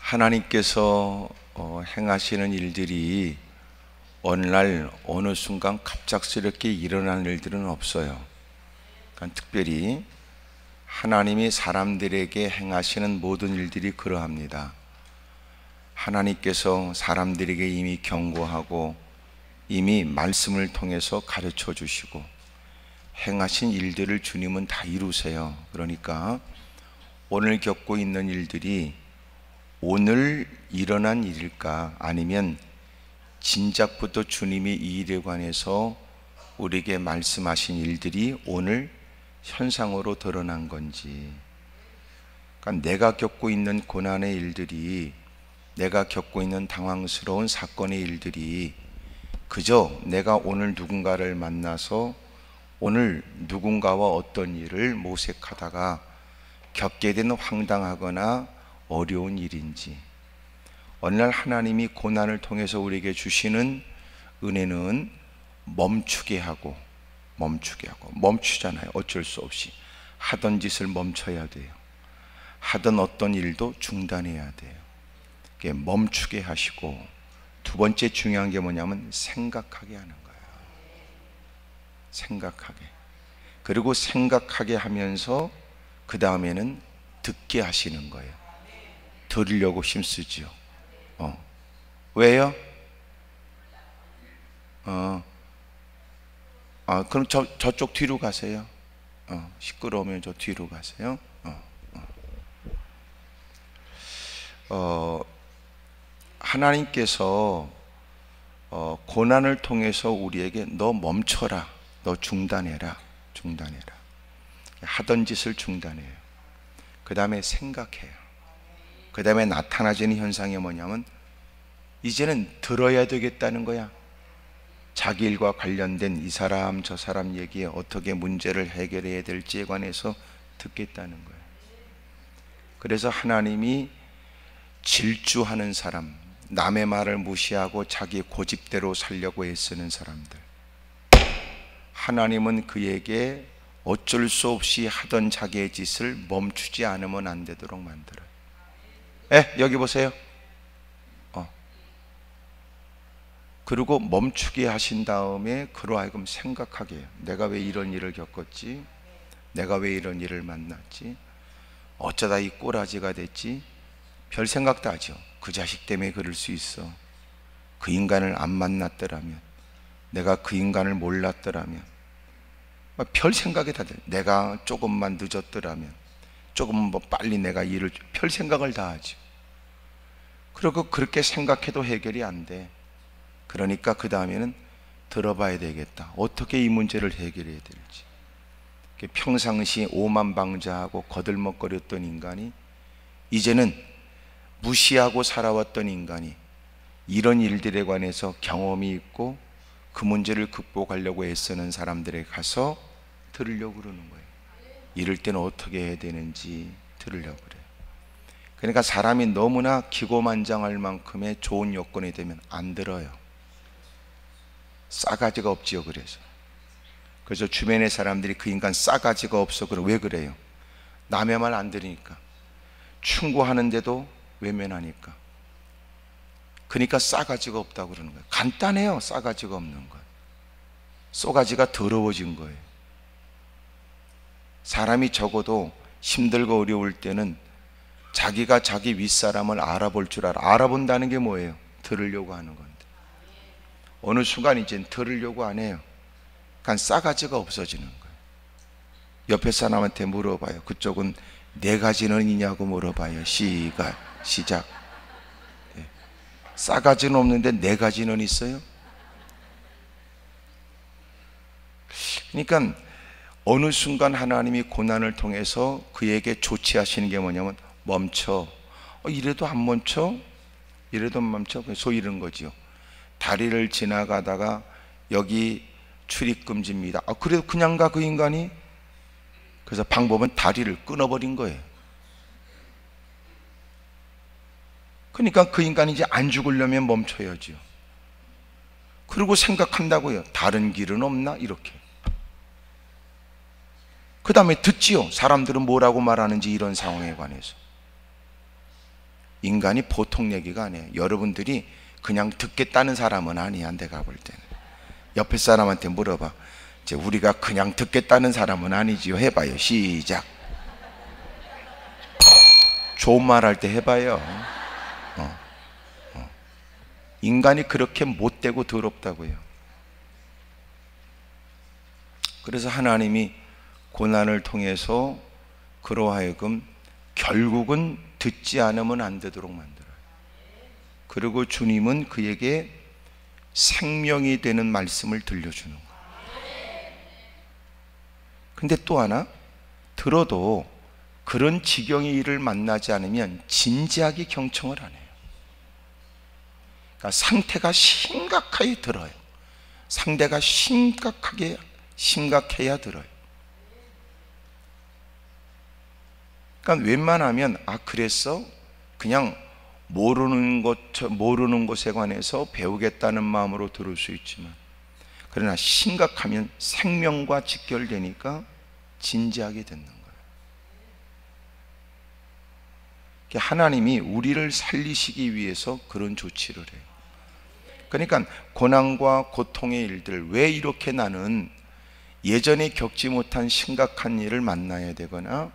하나님께서 행하시는 일들이 어느 날 어느 순간 갑작스럽게 일어나는 일들은 없어요. 그러니까 특별히 하나님이 사람들에게 행하시는 모든 일들이 그러합니다. 하나님께서 사람들에게 이미 경고하고 이미 말씀을 통해서 가르쳐 주시고 행하신 일들을 주님은 다 이루세요. 그러니까 오늘 겪고 있는 일들이 오늘 일어난 일일까, 아니면 진작부터 주님이 이 일에 관해서 우리에게 말씀하신 일들이 오늘 현상으로 드러난 건지. 그러니까 내가 겪고 있는 고난의 일들이, 내가 겪고 있는 당황스러운 사건의 일들이 그저 내가 오늘 누군가를 만나서 오늘 누군가와 어떤 일을 모색하다가 겪게 되는 황당하거나 어려운 일인지, 어느 날 하나님이 고난을 통해서 우리에게 주시는 은혜는 멈추게 하고 멈추잖아요. 어쩔 수 없이 하던 짓을 멈춰야 돼요. 하던 어떤 일도 중단해야 돼요. 멈추게 하시고, 두 번째 중요한 게 뭐냐면 생각하게 하는 거예요. 생각하게. 그리고 생각하게 하면서 그 다음에는 듣게 하시는 거예요. 들으려고 힘쓰지요. 왜요? 그럼 저쪽 뒤로 가세요. 시끄러우면 저 뒤로 가세요. 하나님께서 고난을 통해서 우리에게 너 멈춰라, 너 중단해라. 하던 짓을 중단해요. 그 다음에 생각해요. 그 다음에 나타나지는 현상이 뭐냐면 이제는 들어야 되겠다는 거야. 자기 일과 관련된 이 사람 저 사람 얘기에 어떻게 문제를 해결해야 될지에 관해서 듣겠다는 거예요. 그래서 하나님이 질주하는 사람, 남의 말을 무시하고 자기 고집대로 살려고 애쓰는 사람들, 하나님은 그에게 어쩔 수 없이 하던 자기의 짓을 멈추지 않으면 안 되도록 만들어요. 여기 보세요. 그리고 멈추게 하신 다음에 그로 하여금 생각하게 해요. 내가 왜 이런 일을 겪었지? 내가 왜 이런 일을 만났지? 어쩌다 이 꼬라지가 됐지? 별 생각도 하죠. 그 자식 때문에 그럴 수 있어. 그 인간을 안 만났더라면, 내가 그 인간을 몰랐더라면, 별 생각이 다 돼요. 내가 조금만 늦었더라면, 조금 빨리 내가 일을, 별 생각을 다 하죠. 그리고 그렇게 생각해도 해결이 안 돼. 그러니까 그 다음에는 들어봐야 되겠다. 어떻게 이 문제를 해결해야 될지. 평상시 오만방자하고 거들먹거렸던 인간이 이제는 무시하고 살아왔던 인간이 이런 일들에 관해서 경험이 있고 그 문제를 극복하려고 애쓰는 사람들에 가서 들으려고 그러는 거예요. 이럴 때는 어떻게 해야 되는지 들으려고 그래요. 그러니까 사람이 너무나 기고만장할 만큼의 좋은 여건이 되면 안 들어요. 싸가지가 없지요. 그래서 주변의 사람들이 그 인간 싸가지가 없어. 왜 그래요? 남의 말 안 들으니까. 충고하는데도 외면하니까. 그러니까 싸가지가 없다고 그러는 거예요. 간단해요. 싸가지가 없는 것. 쏘가지가 더러워진 거예요. 사람이 적어도 힘들고 어려울 때는 자기가 자기 윗사람을 알아볼 줄 알아. 알아본다는 게 뭐예요? 들으려고 하는 건데, 어느 순간 이젠 들으려고 안 해요. 그러니까 싸가지가 없어지는 거예요. 옆에 사람한테 물어봐요. 그쪽은 네 가지는 있냐고 물어봐요. 시작. 싸가지는 없는데 네 가지는 있어요? 그러니까 어느 순간 하나님이 고난을 통해서 그에게 조치하시는 게 뭐냐면 멈춰. 이래도 안 멈춰? 이래도 안 멈춰? 소위 이런 거지요. 다리를 지나가다가 여기 출입금지입니다. 그래도 그냥 가 그 인간이? 그래서 방법은 다리를 끊어버린 거예요. 그러니까 그 인간이 이제 안 죽으려면 멈춰야죠. 그리고 생각한다고요. 다른 길은 없나? 이렇게. 그 다음에 듣지요. 사람들은 뭐라고 말하는지 이런 상황에 관해서. 인간이 보통 얘기가 아니에요. 여러분들이 그냥 듣겠다는 사람은 아니야. 내가 볼 때는 옆에 사람한테 물어봐. 이제 우리가 그냥 듣겠다는 사람은 아니지요. 해봐요. 시작. 좋은 말 할 때 해봐요. 인간이 그렇게 못되고 더럽다고요. 그래서 하나님이 고난을 통해서 그로 하여금 결국은 듣지 않으면 안 되도록 만들어요. 그리고 주님은 그에게 생명이 되는 말씀을 들려주는 거예요. 근데 또 하나, 들어도 그런 지경의 일을 만나지 않으면 진지하게 경청을 안 해요. 그러니까 상태가 심각하게 들어요. 상대가 심각해야 들어요. 그러니까 웬만하면 그랬어? 그냥 모르는 것에 관해서 배우겠다는 마음으로 들을 수 있지만, 그러나 심각하면 생명과 직결되니까 진지하게 듣는 거예요. 하나님이 우리를 살리시기 위해서 그런 조치를 해요. 그러니까 고난과 고통의 일들, 왜 이렇게 나는 예전에 겪지 못한 심각한 일을 만나야 되거나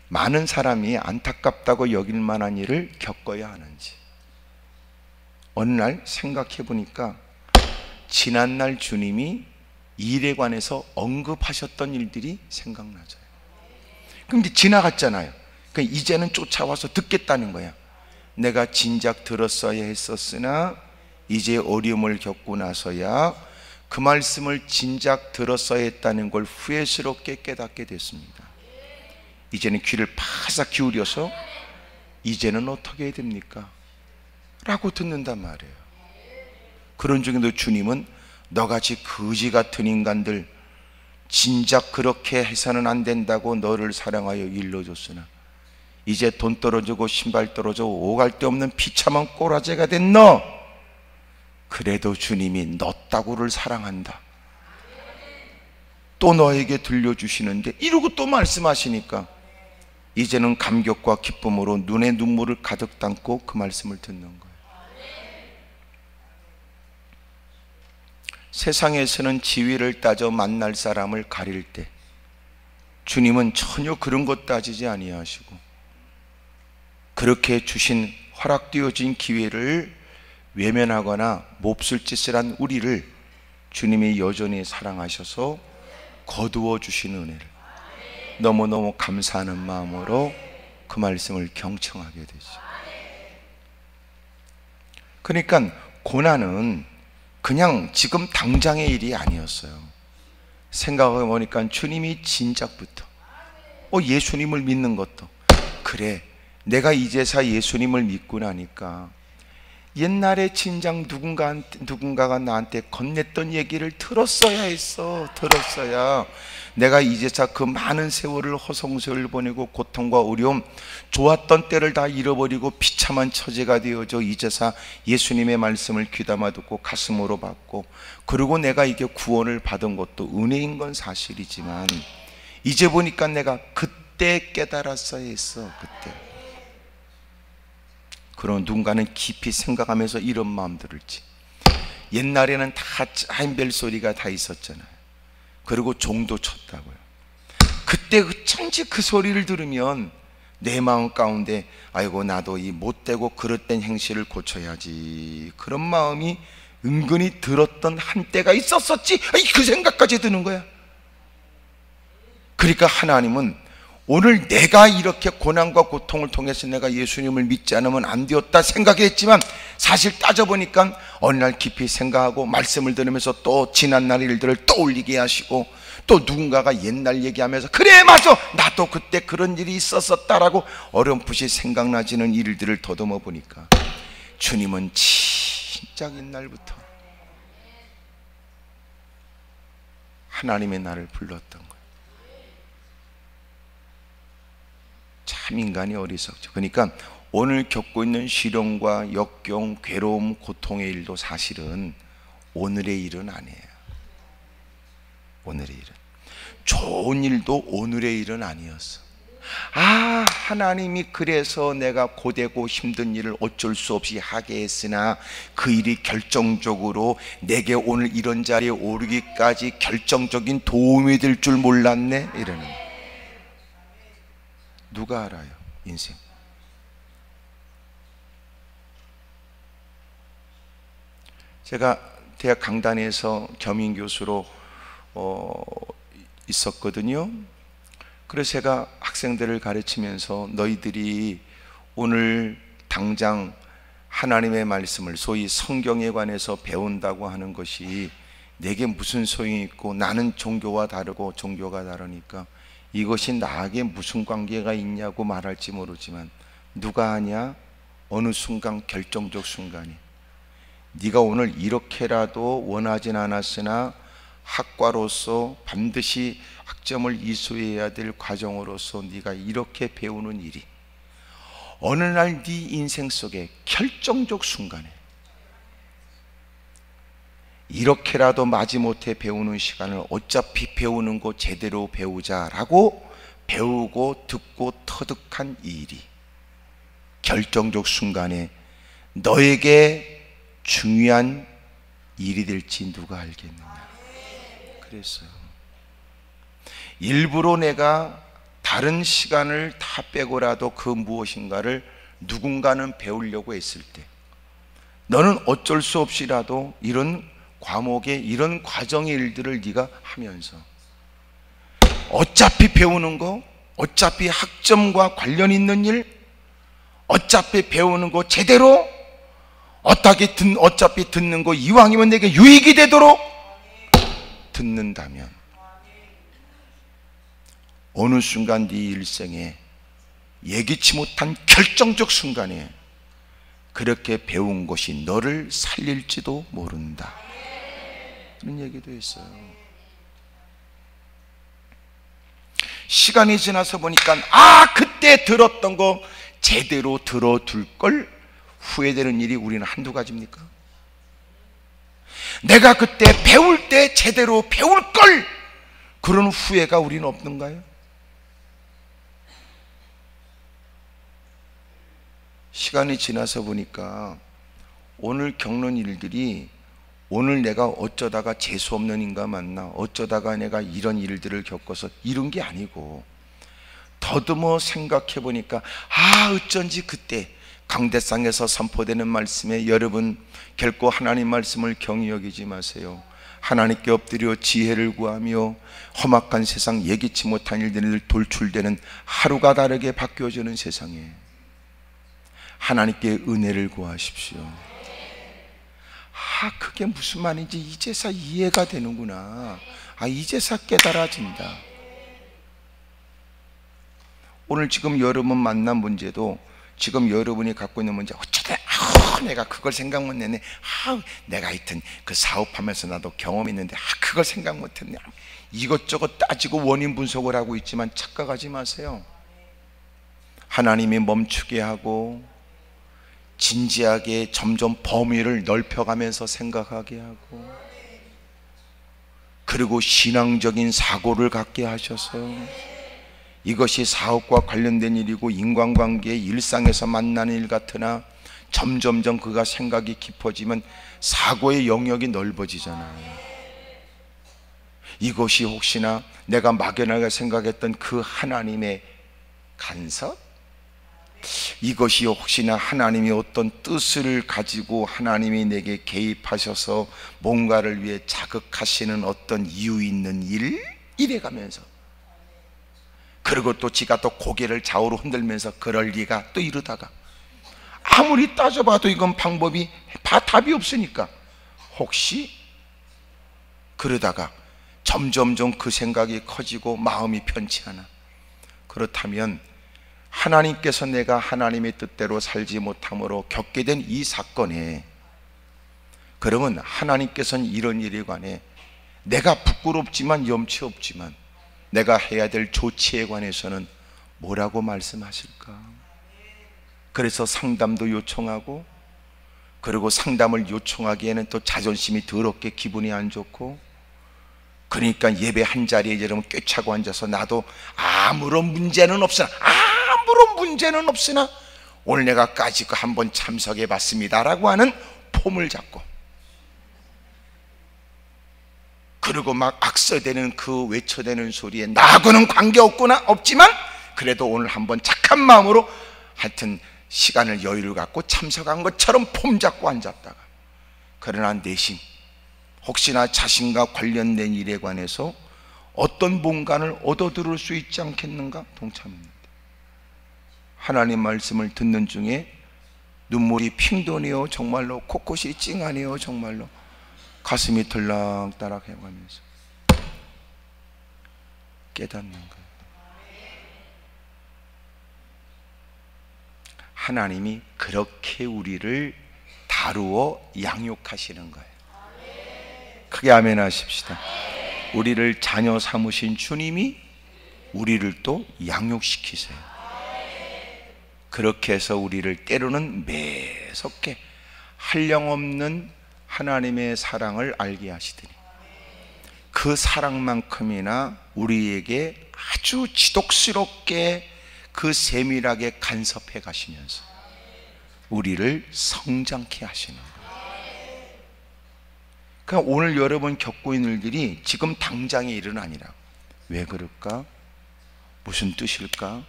많은 사람이 안타깝다고 여길 만한 일을 겪어야 하는지, 어느 날 생각해 보니까 지난날 주님이 일에 관해서 언급하셨던 일들이 생각나죠. 그럼 이제 지나갔잖아요. 그러니까 이제는 쫓아와서 듣겠다는 거야. 내가 진작 들었어야 했었으나 이제 어려움을 겪고 나서야 그 말씀을 진작 들었어야 했다는 걸 후회스럽게 깨닫게 됐습니다. 이제는 귀를 바싹 기울여서 이제는 어떻게 해야 됩니까? 라고 듣는단 말이에요. 그런 중에도 주님은 너같이 거지 같은 인간들, 진작 그렇게 해서는 안 된다고 너를 사랑하여 일러줬으나 이제 돈 떨어지고 신발 떨어지고 오갈 데 없는 비참한 꼬라지가 된 너, 그래도 주님이 너 따구를 사랑한다, 또 너에게 들려주시는데, 이러고 또 말씀하시니까 이제는 감격과 기쁨으로 눈에 눈물을 가득 담고 그 말씀을 듣는 거예요. 세상에서는 지위를 따져 만날 사람을 가릴 때 주님은 전혀 그런 것 따지지 아니하시고, 그렇게 주신 허락되어진 기회를 외면하거나 몹쓸 짓을 한 우리를 주님이 여전히 사랑하셔서 거두어 주시는 은혜를 너무너무 감사하는 마음으로 그 말씀을 경청하게 되죠. 그러니까 고난은 그냥 지금 당장의 일이 아니었어요. 생각해 보니까 주님이 진작부터 예수님을 믿는 것도, 그래 내가 이제서 예수님을 믿고 나니까 옛날에 진작 누군가가 나한테 건넸던 얘기를 들었어야 했어. 들었어야 내가 이제서 그 많은 세월을 허송세월 보내고 고통과 어려움, 좋았던 때를 다 잃어버리고 비참한 처지가 되어져 이제서 예수님의 말씀을 귀담아 듣고 가슴으로 받고, 그리고 내가 이게 구원을 받은 것도 은혜인 건 사실이지만 이제 보니까 내가 그때 깨달았어야 했어. 그때. 그런 누군가는 깊이 생각하면서 이런 마음 들을지, 옛날에는 다 하인벨 소리가 다 있었잖아요. 그리고 종도 쳤다고요. 그때 어쩐지 그 소리를 들으면 내 마음 가운데 아이고 나도 이 못되고 그릇된 행실을 고쳐야지, 그런 마음이 은근히 들었던 한때가 있었었지, 그 생각까지 드는 거야. 그러니까 하나님은 오늘 내가 이렇게 고난과 고통을 통해서 내가 예수님을 믿지 않으면 안 되었다 생각했지만, 사실 따져보니까 어느 날 깊이 생각하고 말씀을 들으면서 또 지난날 일들을 떠올리게 하시고, 또 누군가가 옛날 얘기하면서 그래 맞아 나도 그때 그런 일이 있었었다라고 어렴풋이 생각나지는 일들을 더듬어 보니까 주님은 진짜 옛날부터 하나님의 나를 불렀던 거예요. 참 인간이 어리석죠. 그러니까 오늘 겪고 있는 시련과 역경, 괴로움, 고통의 일도 사실은 오늘의 일은 아니에요. 오늘의 일은, 좋은 일도 오늘의 일은 아니었어. 아, 하나님이 그래서 내가 고되고 힘든 일을 어쩔 수 없이 하게 했으나 그 일이 결정적으로 내게 오늘 이런 자리에 오르기까지 결정적인 도움이 될 줄 몰랐네, 이러는. 누가 알아요, 인생? 제가 대학 강단에서 겸임교수로 있었거든요. 그래서 제가 학생들을 가르치면서 너희들이 오늘 당장 하나님의 말씀을 소위 성경에 관해서 배운다고 하는 것이 내게 무슨 소용이 있고, 나는 종교와 다르고 종교가 다르니까 이것이 나에게 무슨 관계가 있냐고 말할지 모르지만, 누가 아냐? 어느 순간, 결정적 순간에 네가 오늘 이렇게라도 원하진 않았으나 학과로서 반드시 학점을 이수해야 될 과정으로서 네가 이렇게 배우는 일이 어느 날 네 인생 속에 결정적 순간에 이렇게라도 마지못해 배우는 시간을 어차피 배우는 거 제대로 배우자라고 배우고 듣고 터득한 이 일이 결정적 순간에 너에게 중요한 일이 될지 누가 알겠느냐. 그랬어요. 일부러 내가 다른 시간을 다 빼고라도 그 무엇인가를 누군가는 배우려고 했을 때, 너는 어쩔 수 없이라도 이런 과목의 이런 과정의 일들을 네가 하면서 어차피 배우는 거, 어차피 학점과 관련 있는 일, 어차피 배우는 거 제대로, 어차피 듣는 거 이왕이면 내게 유익이 되도록 듣는다면 어느 순간 네 일생에 예기치 못한 결정적 순간에 그렇게 배운 것이 너를 살릴지도 모른다, 그런 얘기도 했어요. 시간이 지나서 보니까 그때 들었던 거 제대로 들어둘 걸 후회되는 일이 우리는 한두 가지입니까? 내가 그때 배울 때 제대로 배울 걸, 그런 후회가 우리는 없는가요? 시간이 지나서 보니까 오늘 겪는 일들이 오늘 내가 어쩌다가 재수없는 인간 만나, 어쩌다가 내가 이런 일들을 겪어서 이런 게 아니고, 더듬어 생각해 보니까 어쩐지 그때 강대상에서 선포되는 말씀에 여러분 결코 하나님 말씀을 경히 여기지 마세요. 하나님께 엎드려 지혜를 구하며 험악한 세상, 예기치 못한 일들이 돌출되는 하루가 다르게 바뀌어지는 세상에 하나님께 은혜를 구하십시오. 그게 무슨 말인지 이제서 이해가 되는구나. 이제서 깨달아진다. 오늘 지금 여러분 만난 문제도, 지금 여러분이 갖고 있는 문제, 어쩌다 내가 그걸 생각 못했네, 내가 하여튼 그 사업하면서 나도 경험이 있는데 그걸 생각 못했네, 이것저것 따지고 원인 분석을 하고 있지만 착각하지 마세요. 하나님이 멈추게 하고 진지하게 점점 범위를 넓혀가면서 생각하게 하고, 그리고 신앙적인 사고를 갖게 하셔서 이것이 사업과 관련된 일이고 인간관계의 일상에서 만나는 일 같으나 점점점 그가 생각이 깊어지면 사고의 영역이 넓어지잖아요. 이것이 혹시나 내가 막연하게 생각했던 그 하나님의 간섭? 이것이 혹시나 하나님이 어떤 뜻을 가지고 하나님이 내게 개입하셔서 뭔가를 위해 자극하시는 어떤 이유 있는 일? 이래가면서, 그리고 또 지가 또 고개를 좌우로 흔들면서 그럴 리가, 또 이러다가 아무리 따져봐도 이건 방법이 답이 없으니까 혹시, 그러다가 점점점 그 생각이 커지고 마음이 편치 않아. 그렇다면 하나님께서 내가 하나님의 뜻대로 살지 못함으로 겪게 된 이 사건에, 그러면 하나님께서는 이런 일에 관해 내가 부끄럽지만 염치 없지만 내가 해야 될 조치에 관해서는 뭐라고 말씀하실까? 그래서 상담도 요청하고, 그리고 상담을 요청하기에는 또 자존심이 더럽게 기분이 안 좋고, 그러니까 예배 한 자리에 여러분 꿰차고 앉아서 나도 아무런 문제는 없으나 오늘 내가 까짓 거 한번 참석해 봤습니다 라고 하는 폼을 잡고, 그리고 막 악서대는 그 외쳐대는 소리에 나하고는 없지만 그래도 오늘 한번 착한 마음으로 하여튼 시간을 여유를 갖고 참석한 것처럼 폼 잡고 앉았다가, 그러나 내심 혹시나 자신과 관련된 일에 관해서 어떤 뭔가를 얻어들을 수 있지 않겠는가? 동참입니다. 하나님 말씀을 듣는 중에 눈물이 핑 도네요. 정말로 코끝이 찡하네요. 정말로 가슴이 들락달락 해가면서 깨닫는 거예요. 하나님이 그렇게 우리를 다루어 양육하시는 거예요. 크게 아멘 하십시다. 우리를 자녀 삼으신 주님이 우리를 또 양육시키세요. 그렇게 해서 우리를 때로는 매섭게 한량없는 하나님의 사랑을 알게 하시더니 그 사랑만큼이나 우리에게 아주 지독스럽게 그 세밀하게 간섭해 가시면서 우리를 성장케 하시는 거예요. 그러니까 오늘 여러분 겪고 있는 일들이 지금 당장의 일은 아니라, 왜 그럴까? 무슨 뜻일까?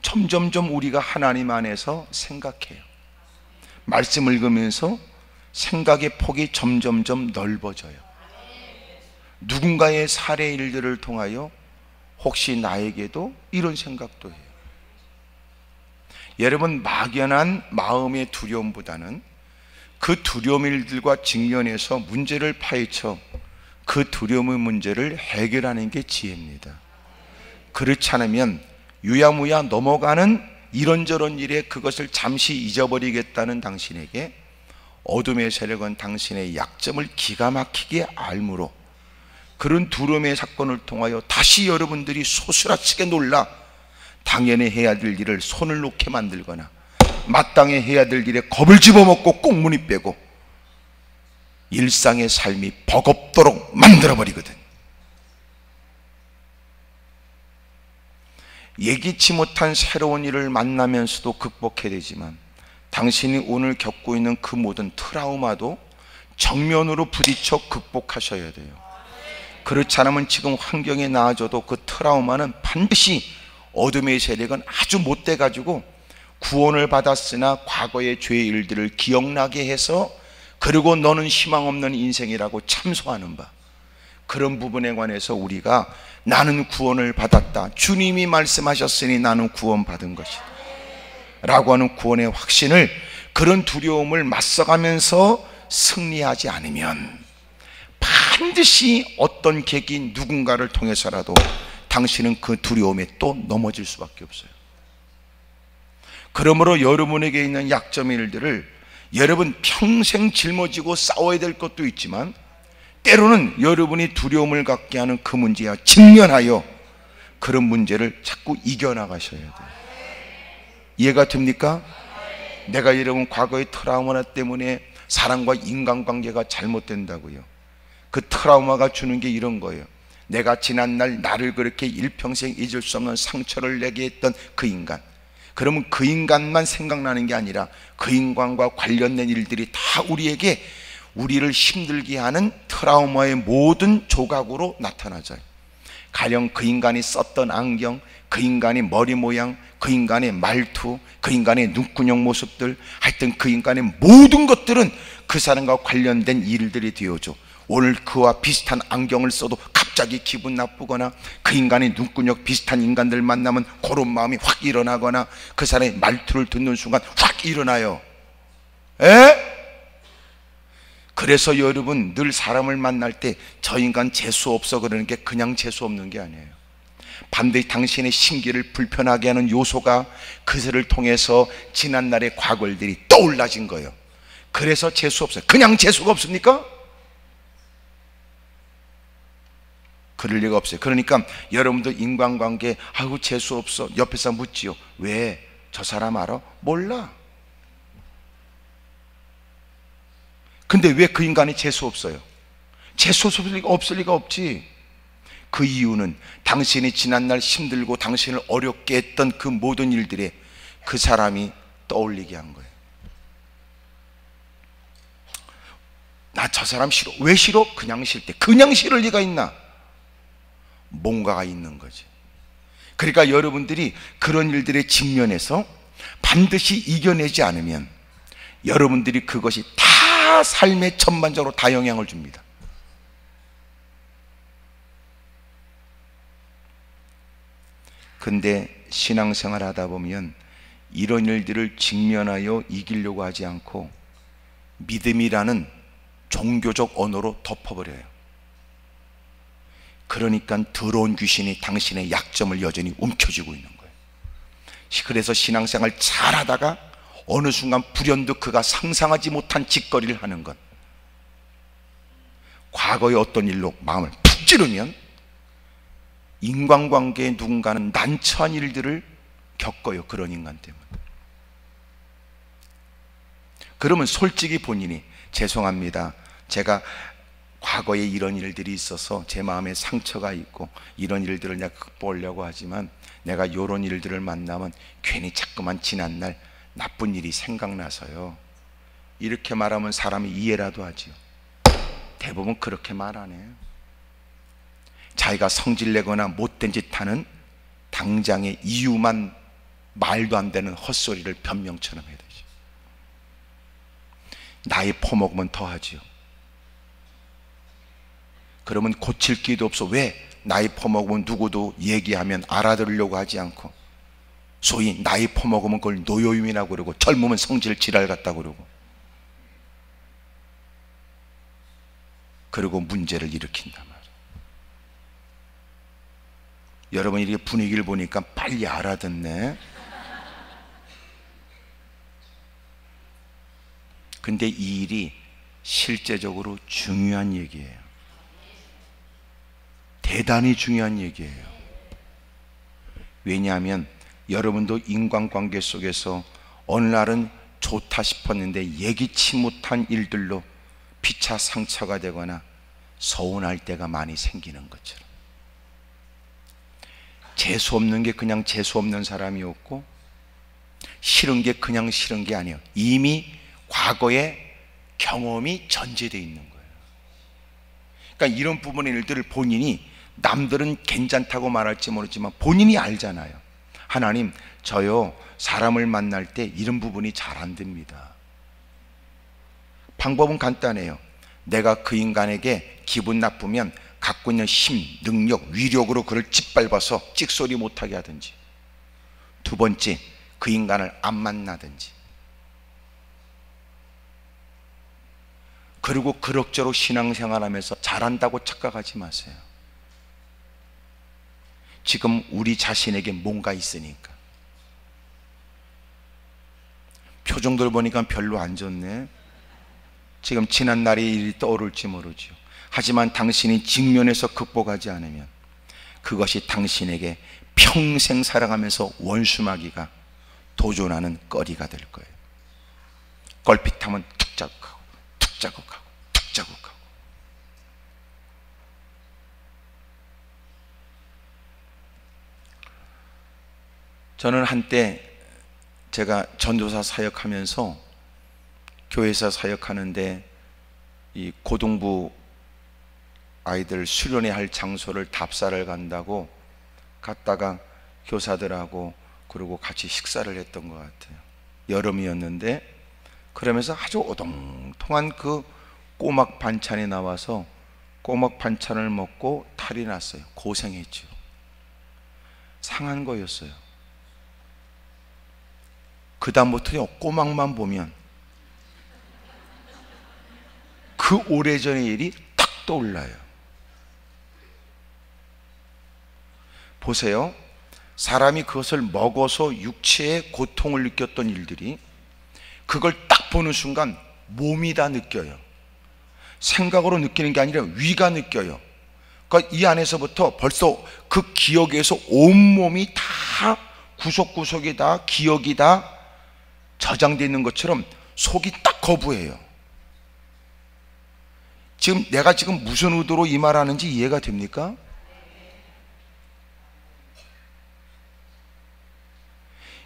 점점점 우리가 하나님 안에서 생각해요. 말씀 읽으면서 생각의 폭이 점점점 넓어져요. 누군가의 사례 일들을 통하여 혹시 나에게도 이런 생각도 해요. 여러분, 막연한 마음의 두려움보다는 그 두려움 일들과 직면해서 문제를 파헤쳐 그 두려움의 문제를 해결하는 게 지혜입니다. 그렇지 않으면 유야무야 넘어가는 이런저런 일에 그것을 잠시 잊어버리겠다는 당신에게 어둠의 세력은 당신의 약점을 기가 막히게 알므로 그런 두려움의 사건을 통하여 다시 여러분들이 소스라치게 놀라 당연히 해야 될 일을 손을 놓게 만들거나 마땅히 해야 될 일에 겁을 집어먹고 꽁무니 빼고 일상의 삶이 버겁도록 만들어버리거든. 예기치 못한 새로운 일을 만나면서도 극복해야 되지만 당신이 오늘 겪고 있는 그 모든 트라우마도 정면으로 부딪혀 극복하셔야 돼요. 그렇지 않으면 지금 환경이 나아져도 그 트라우마는 반드시 어둠의 세력은 아주 못돼 가지고 구원을 받았으나 과거의 죄의 일들을 기억나게 해서 그리고 너는 희망 없는 인생이라고 참소하는 바, 그런 부분에 관해서 우리가 나는 구원을 받았다, 주님이 말씀하셨으니 나는 구원받은 것이다 라고 하는 구원의 확신을, 그런 두려움을 맞서가면서 승리하지 않으면 반드시 어떤 계기 누군가를 통해서라도 당신은 그 두려움에 또 넘어질 수밖에 없어요. 그러므로 여러분에게 있는 약점 일들을 여러분 평생 짊어지고 싸워야 될 것도 있지만 때로는 여러분이 두려움을 갖게 하는 그 문제와 직면하여 그런 문제를 자꾸 이겨나가셔야 돼요. 이해가 됩니까? 내가 여러분 과거의 트라우마 때문에 사람과 인간관계가 잘못된다고요. 그 트라우마가 주는 게 이런 거예요. 내가 지난날 나를 그렇게 일평생 잊을 수 없는 상처를 내게 했던 그 인간, 그러면 그 인간만 생각나는 게 아니라 그 인간과 관련된 일들이 다 우리에게 우리를 힘들게 하는 트라우마의 모든 조각으로 나타나져요. 가령 그 인간이 썼던 안경, 그 인간의 머리 모양, 그 인간의 말투, 그 인간의 눈구녕 모습들, 하여튼 그 인간의 모든 것들은 그 사람과 관련된 일들이 되어줘. 오늘 그와 비슷한 안경을 써도 갑자기 기분 나쁘거나, 그 인간의 눈구녕 비슷한 인간들 만나면 그런 마음이 확 일어나거나, 그 사람의 말투를 듣는 순간 확 일어나요. 그래서 여러분 늘 사람을 만날 때 저 인간 재수 없어 그러는 게 그냥 재수 없는 게 아니에요. 반드시 당신의 심기를 불편하게 하는 요소가 그들을 통해서 지난날의 과거들이 떠올라진 거예요. 그래서 재수 없어요. 그냥 재수가 없습니까? 그럴 리가 없어요. 그러니까 여러분들 인간관계 아이고 재수 없어 옆에서 묻지요. 왜? 저 사람 알아? 몰라. 근데 왜 그 인간이 재수 없어요? 재수 없을 리가 없지. 그 이유는 당신이 지난날 힘들고 당신을 어렵게 했던 그 모든 일들에 그 사람이 떠올리게 한 거예요. 나 저 사람 싫어. 왜 싫어? 그냥 싫대. 그냥 싫을 리가 있나? 뭔가가 있는 거지. 그러니까 여러분들이 그런 일들에 직면해서 반드시 이겨내지 않으면 여러분들이 그것이 다 삶에 전반적으로 다 영향을 줍니다. 근데 신앙생활 하다 보면 이런 일들을 직면하여 이기려고 하지 않고 믿음이라는 종교적 언어로 덮어버려요. 그러니까 더러운 귀신이 당신의 약점을 여전히 움켜쥐고 있는 거예요. 그래서 신앙생활 잘하다가 어느 순간 불현듯 그가 상상하지 못한 짓거리를 하는 것, 과거의 어떤 일로 마음을 푹 찌르면 인간관계에 누군가는 난처한 일들을 겪어요. 그런 인간 때문에. 그러면 솔직히 본인이 죄송합니다, 제가 과거에 이런 일들이 있어서 제 마음에 상처가 있고 이런 일들을 내가 극복하려고 하지만 내가 이런 일들을 만나면 괜히 자꾸만 지난날 나쁜 일이 생각나서요, 이렇게 말하면 사람이 이해라도 하지요. 대부분 그렇게 말 안 해요. 자기가 성질내거나 못된 짓 하는 당장의 이유만 말도 안 되는 헛소리를 변명처럼 해야 되죠. 나이 퍼먹으면 더 하지요. 그러면 고칠 기도 없어. 왜? 나이 퍼먹으면 누구도 얘기하면 알아들으려고 하지 않고, 소위 나이 퍼먹으면 그걸 노여움이라고 그러고, 젊으면 성질 지랄 같다고 그러고, 그리고 문제를 일으킨단 말이에요. 여러분 이렇게 분위기를 보니까 빨리 알아듣네. 근데 이 일이 실제적으로 중요한 얘기예요. 대단히 중요한 얘기예요. 왜냐하면 여러분도 인간관계 속에서 어느 날은 좋다 싶었는데 예기치 못한 일들로 피차 상처가 되거나 서운할 때가 많이 생기는 것처럼, 재수 없는 게 그냥 재수 없는 사람이었고 싫은 게 그냥 싫은 게 아니에요. 이미 과거의 경험이 전제되어 있는 거예요. 그러니까 이런 부분의 일들을 본인이, 남들은 괜찮다고 말할지 모르지만 본인이 알잖아요. 하나님, 저요 사람을 만날 때 이런 부분이 잘 안 됩니다. 방법은 간단해요. 내가 그 인간에게 기분 나쁘면 갖고 있는 힘, 능력, 위력으로 그를 짓밟아서 찍소리 못하게 하든지, 두 번째, 그 인간을 안 만나든지. 그리고 그럭저럭 신앙생활하면서 잘한다고 착각하지 마세요. 지금 우리 자신에게 뭔가 있으니까. 표정들 보니까 별로 안 좋네. 지금 지난 날의 일이 떠오를지 모르죠. 하지만 당신이 직면해서 극복하지 않으면 그것이 당신에게 평생 살아가면서 원수마귀가 도전하는 거리가 될 거예요. 걸핏하면 툭 자국하고 툭 자국하고 툭 자국하고. 저는 한때 제가 전도사 사역하면서 교회에서 사역하는데 이 고등부 아이들 수련회 할 장소를 답사를 간다고 갔다가 교사들하고 그리고 같이 식사를 했던 것 같아요. 여름이었는데, 그러면서 아주 오동통한 그 꼬막 반찬이 나와서 꼬막 반찬을 먹고 탈이 났어요. 고생했죠. 상한 거였어요. 그 다음부터요, 꼬막만 보면 그 오래전의 일이 탁 떠올라요. 보세요. 사람이 그것을 먹어서 육체의 고통을 느꼈던 일들이, 그걸 딱 보는 순간 몸이 다 느껴요. 생각으로 느끼는 게 아니라 위가 느껴요. 그러니까 이 안에서부터 벌써 그 기억에서 온몸이 다 구석구석이 다 기억이 다 저장되어 있는 것처럼 속이 딱 거부해요. 지금 내가 지금 무슨 의도로 이 말 하는지 이해가 됩니까?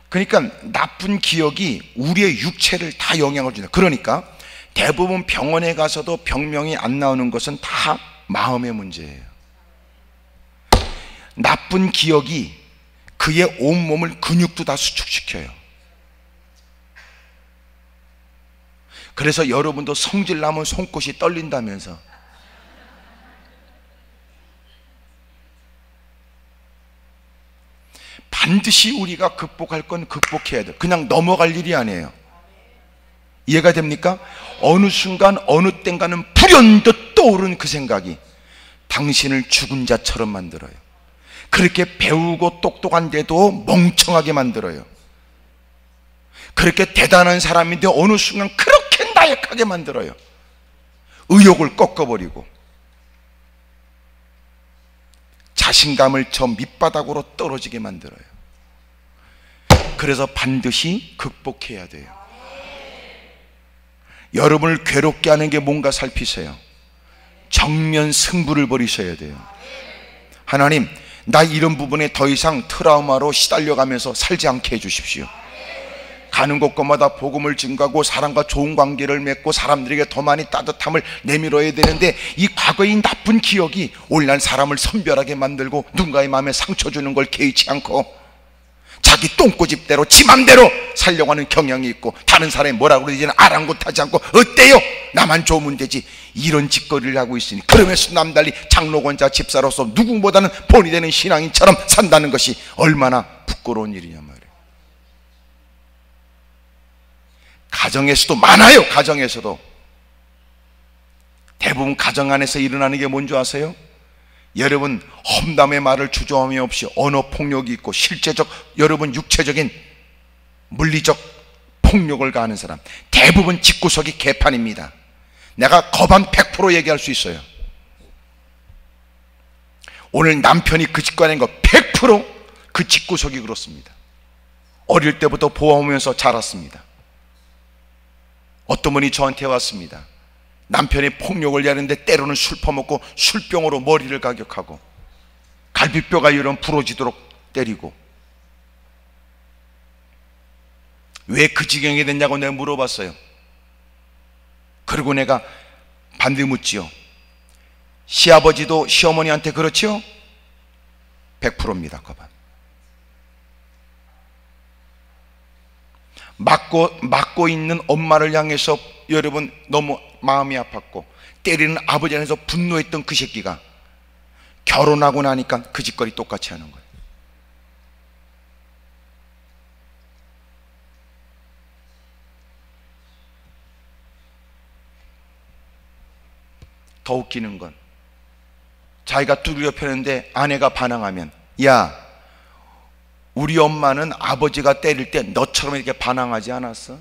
그러니까 나쁜 기억이 우리의 육체를 다 영향을 준다. 그러니까 대부분 병원에 가서도 병명이 안 나오는 것은 다 마음의 문제예요. 나쁜 기억이 그의 온몸을 근육도 다 수축시켜요. 그래서 여러분도 성질 나면 손끝이 떨린다면서. 반드시 우리가 극복할 건 극복해야 돼. 그냥 넘어갈 일이 아니에요. 이해가 됩니까? 어느 순간 어느 땐가는 불현듯 떠오른 그 생각이 당신을 죽은 자처럼 만들어요. 그렇게 배우고 똑똑한데도 멍청하게 만들어요. 그렇게 대단한 사람인데 어느 순간 그렇게 나약하게 만들어요. 의욕을 꺾어버리고 자신감을 저 밑바닥으로 떨어지게 만들어요. 그래서 반드시 극복해야 돼요. 여러분을 괴롭게 하는 게 뭔가 살피세요. 정면 승부를 벌이셔야 돼요. 하나님, 나 이런 부분에 더 이상 트라우마로 시달려가면서 살지 않게 해주십시오. 가는 곳곳마다 복음을 증거하고 사람과 좋은 관계를 맺고 사람들에게 더 많이 따뜻함을 내밀어야 되는데 이 과거의 나쁜 기억이 오늘날 사람을 선별하게 만들고 누군가의 마음에 상처 주는 걸 개의치 않고 자기 똥꼬집대로 지 맘대로 살려고 하는 경향이 있고 다른 사람이 뭐라고 그러지는 아랑곳하지 않고 어때요? 나만 좋으면 되지, 이런 짓거리를 하고 있으니 그러면서 남달리 장로권자 집사로서 누구보다는 본이 되는 신앙인처럼 산다는 것이 얼마나 부끄러운 일이냐 말이에요. 가정에서도 많아요. 가정에서도 대부분 가정 안에서 일어나는 게 뭔지 아세요? 여러분, 험담의 말을 주저함이 없이 언어 폭력이 있고 실제적, 여러분 육체적인 물리적 폭력을 가하는 사람, 대부분 집구석이 개판입니다. 내가 거반 100% 얘기할 수 있어요. 오늘 남편이 그 집안인 거 100% 그 집구석이 그렇습니다. 어릴 때부터 보아오면서 자랐습니다. 어떤 분이 저한테 왔습니다. 남편이 폭력을 하는데 때로는 술 퍼먹고 술병으로 머리를 가격하고 갈비뼈가 이런 부러지도록 때리고. 왜 그 지경이 됐냐고 내가 물어봤어요. 그리고 내가 반대 묻지요. 시아버지도 시어머니한테 그렇지요? 100%입니다. 거반. 맞고 있는 엄마를 향해서 여러분 너무 마음이 아팠고 때리는 아버지 안에서 분노했던 그 새끼가 결혼하고 나니까 그 짓거리 똑같이 하는 거예요. 더 웃기는 건 자기가 두드려 펴는데 아내가 반항하면, 야, 우리 엄마는 아버지가 때릴 때 너처럼 이렇게 반항하지 않았어?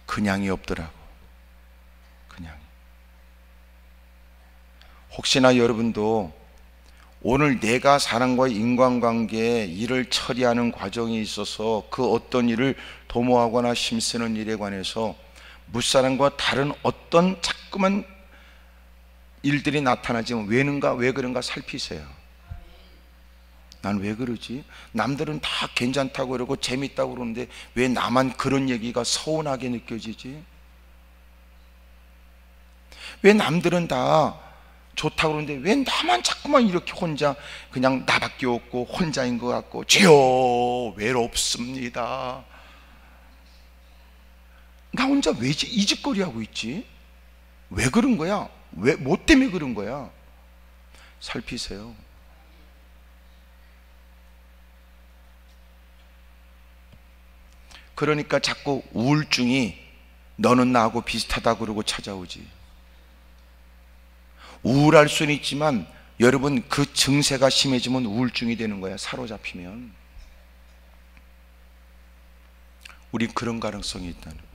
그냥이 없더라고. 그냥. 혹시나 여러분도 오늘 내가 사람과의 인간관계에 일을 처리하는 과정에 있어서 그 어떤 일을 도모하거나 힘쓰는 일에 관해서 무사람과 다른 어떤 자꾸만 일들이 나타나지만 왜는가, 왜 그런가 살피세요. 난 왜 그러지? 남들은 다 괜찮다고 그러고 재밌다고 그러는데 왜 나만 그런 얘기가 서운하게 느껴지지? 왜 남들은 다 좋다고 그러는데 왜 나만 자꾸만 이렇게 혼자, 그냥 나밖에 없고 혼자인 것 같고, 주여 외롭습니다. 나 혼자 왜 이 짓거리 하고 있지? 왜 그런 거야? 왜, 뭐 때문에 그런 거야? 살피세요. 그러니까 자꾸 우울증이 너는 나하고 비슷하다 그러고 찾아오지. 우울할 수는 있지만 여러분, 그 증세가 심해지면 우울증이 되는 거야. 사로잡히면. 우리 그런 가능성이 있다는 거야.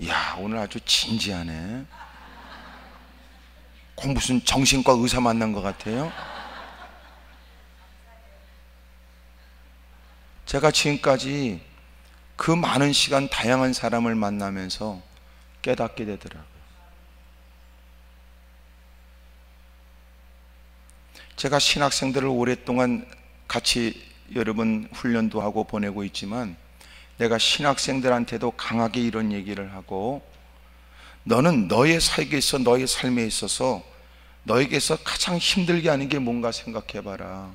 이야, 오늘 아주 진지하네. 꼭 무슨 정신과 의사 만난 것 같아요. 제가 지금까지 그 많은 시간 다양한 사람을 만나면서 깨닫게 되더라고요. 제가 신학생들을 오랫동안 같이 여러분 훈련도 하고 보내고 있지만, 내가 신학생들한테도 강하게 이런 얘기를 하고, 너는 너의 삶에서, 너의 삶에 있어서 너에게서 가장 힘들게 하는 게 뭔가 생각해봐라.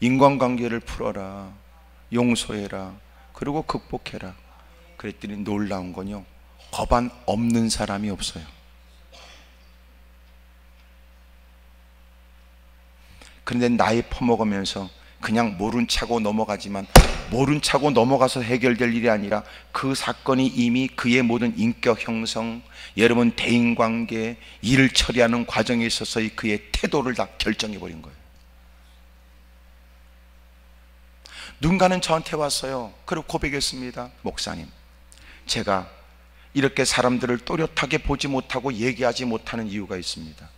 인간관계를 풀어라, 용서해라, 그리고 극복해라. 그랬더니 놀라운 건요, 법안 없는 사람이 없어요. 그런데 나이 퍼먹으면서 그냥 모른 척하고 넘어가지만, 모른 척하고 넘어가서 해결될 일이 아니라 그 사건이 이미 그의 모든 인격 형성, 여러분 대인관계, 일을 처리하는 과정에 있어서의 그의 태도를 다 결정해버린 거예요. 누군가는 저한테 왔어요. 그리고 고백했습니다. 목사님, 제가 이렇게 사람들을 또렷하게 보지 못하고 얘기하지 못하는 이유가 있습니다.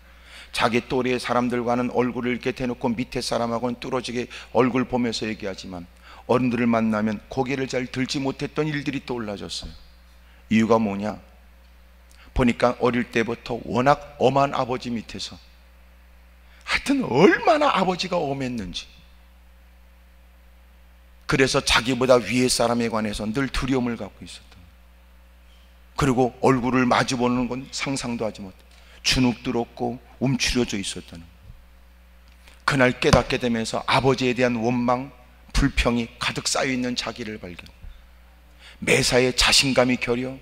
자기 또래의 사람들과는 얼굴을 이렇게 대놓고 밑에 사람하고는 뚫어지게 얼굴 보면서 얘기하지만, 어른들을 만나면 고개를 잘 들지 못했던 일들이 떠올라졌어요. 이유가 뭐냐? 보니까 어릴 때부터 워낙 엄한 아버지 밑에서, 하여튼 얼마나 아버지가 엄했는지, 그래서 자기보다 위의 사람에 관해서 늘 두려움을 갖고 있었던, 그리고 얼굴을 마주보는 건 상상도 하지 못해 주눅 들었고 움츠려져 있었다는, 그날 깨닫게 되면서 아버지에 대한 원망, 불평이 가득 쌓여있는 자기를 발견, 매사에 자신감이 결여,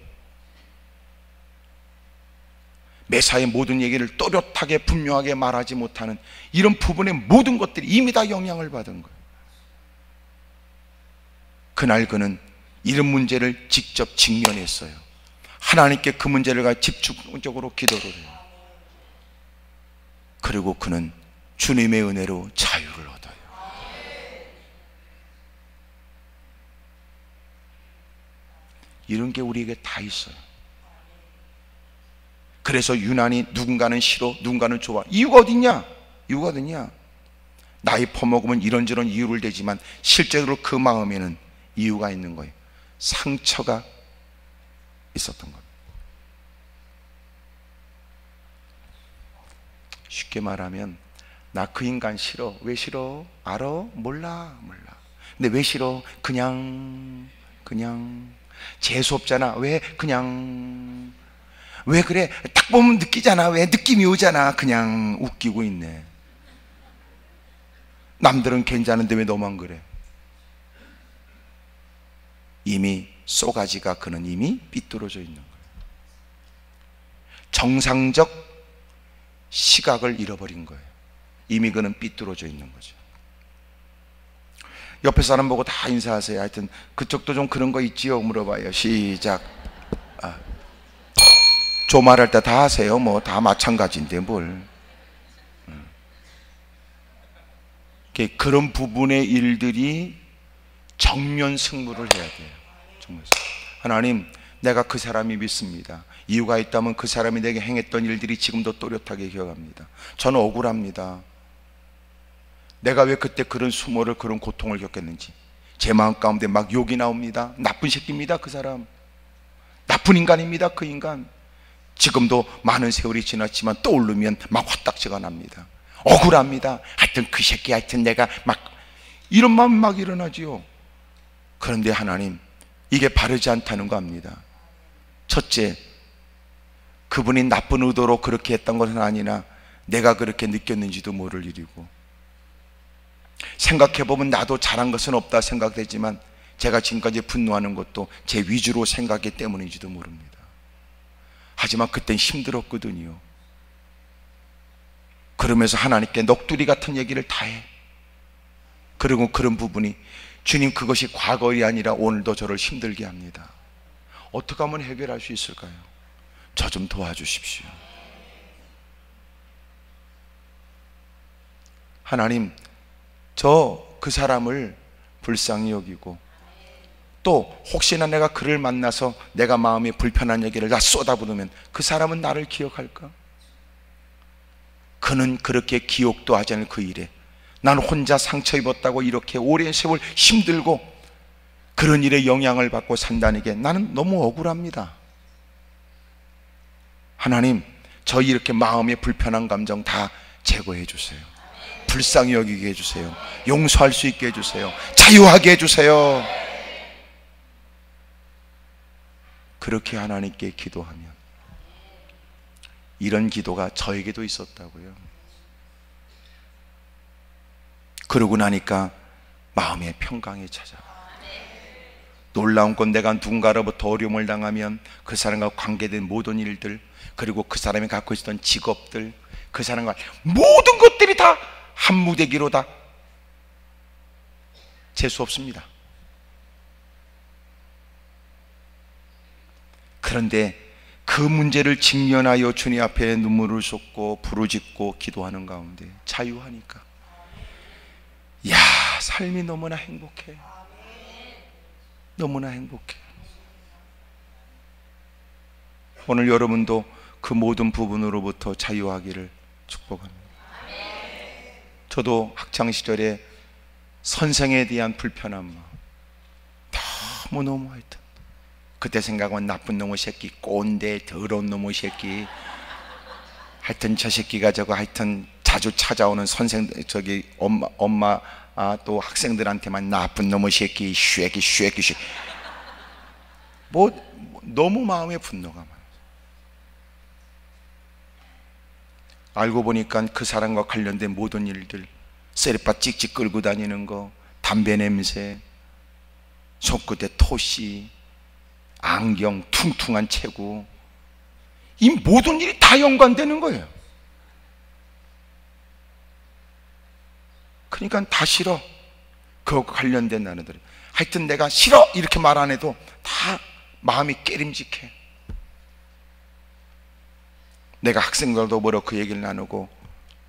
매사에 모든 얘기를 또렷하게 분명하게 말하지 못하는 이런 부분의 모든 것들이 이미 다 영향을 받은 거예요. 그날 그는 이런 문제를 직접 직면했어요. 하나님께 그 문제를 가지고 집중적으로 기도를 해요. 그리고 그는 주님의 은혜로 자유를 얻어요. 이런 게 우리에게 다 있어요. 그래서 유난히 누군가는 싫어, 누군가는 좋아. 이유가 어딨냐? 이유가 어딨냐? 나이 퍼먹으면 이런저런 이유를 대지만 실제로 그 마음에는 이유가 있는 거예요. 상처가 있었던 겁니다. 쉽게 말하면, 나 그 인간 싫어. 왜 싫어? 알아? 몰라. 근데 왜 싫어? 그냥 재수없잖아. 왜? 그냥. 왜 그래? 딱 보면 느끼잖아. 왜? 느낌이 오잖아. 그냥 웃기고 있네. 남들은 괜찮은데 왜 너만 그래? 이미 쏘가지가, 그는 이미 삐뚤어져 있는 거예요. 정상적 시각을 잃어버린 거예요. 이미 그는 삐뚤어져 있는 거죠. 옆에 사람 보고 다 인사하세요. 하여튼 그쪽도 좀 그런 거 있지요? 물어봐요. 시작. 조말할 때 다 하세요. 뭐 다 마찬가지인데 뭘. 그런 부분의 일들이 정면 승부를 해야 돼요. 정말. 하나님, 내가 그 사람이 믿습니다. 이유가 있다면 그 사람이 내게 행했던 일들이 지금도 또렷하게 기억합니다. 저는 억울합니다. 내가 왜 그때 그런 수모를, 그런 고통을 겪었는지. 제 마음 가운데 막 욕이 나옵니다. 나쁜 새끼입니다, 그 사람. 나쁜 인간입니다, 그 인간. 지금도 많은 세월이 지났지만 떠오르면 막 화딱지가 납니다. 억울합니다. 하여튼 그 새끼, 하여튼 내가 막 이런 마음이 막 일어나지요. 그런데 하나님, 이게 바르지 않다는 거 압니다. 첫째, 그분이 나쁜 의도로 그렇게 했던 것은 아니나 내가 그렇게 느꼈는지도 모를 일이고, 생각해보면 나도 잘한 것은 없다 생각되지만 제가 지금까지 분노하는 것도 제 위주로 생각했기 때문인지도 모릅니다. 하지만 그땐 힘들었거든요. 그러면서 하나님께 넋두리 같은 얘기를 다 해. 그리고 그런 부분이, 주님, 그것이 과거이 아니라 오늘도 저를 힘들게 합니다. 어떻게 하면 해결할 수 있을까요? 저 좀 도와주십시오. 하나님, 저 그 사람을 불쌍히 여기고, 또 혹시나 내가 그를 만나서 내가 마음이 불편한 얘기를 다 쏟아부으면 그 사람은 나를 기억할까? 그는 그렇게 기억도 하지 않을 그 일에 나는 혼자 상처 입었다고 이렇게 오랜 세월 힘들고 그런 일에 영향을 받고 산다는 게 나는 너무 억울합니다. 하나님, 저 이렇게 마음의 불편한 감정 다 제거해 주세요. 불쌍히 여기게 해주세요. 용서할 수 있게 해주세요. 자유하게 해주세요. 그렇게 하나님께 기도하면, 이런 기도가 저에게도 있었다고요. 그러고 나니까 마음의 평강이 찾아와. 놀라운 건 내가 누군가로부터 어려움을 당하면 그 사람과 관계된 모든 일들, 그리고 그 사람이 갖고 있었던 직업들, 그 사람과 모든 것들이 다 한 무대기로 다 재수 없습니다. 그런데 그 문제를 직면하여 주님 앞에 눈물을 쏟고 부르짖고 기도하는 가운데 자유하니까, 야, 삶이 너무나 행복해. 너무나 행복해. 오늘 여러분도 그 모든 부분으로부터 자유하기를 축복합니다. 저도 학창시절에 선생에 대한 불편한 마음, 너무너무 하여튼 그때 생각하면 나쁜 놈의 새끼, 꼰대, 더러운 놈의 새끼, 하여튼 저 새끼가 저거 하여튼 자주 찾아오는 선생, 저기 엄마 또 학생들한테만 나쁜 놈의 새끼, 쉐끼 뭐 너무 마음에 분노가 많아요. 알고 보니까 그 사람과 관련된 모든 일들, 셀바 찍찍 끌고 다니는 거, 담배 냄새, 손끝에 토시, 안경, 퉁퉁한 체구, 이 모든 일이 다 연관되는 거예요. 그러니까 다 싫어. 그거 관련된 나누들, 하여튼 내가 싫어 이렇게 말 안 해도 다 마음이 깨림직해. 내가 학생들도 뭐라 그 얘기를 나누고,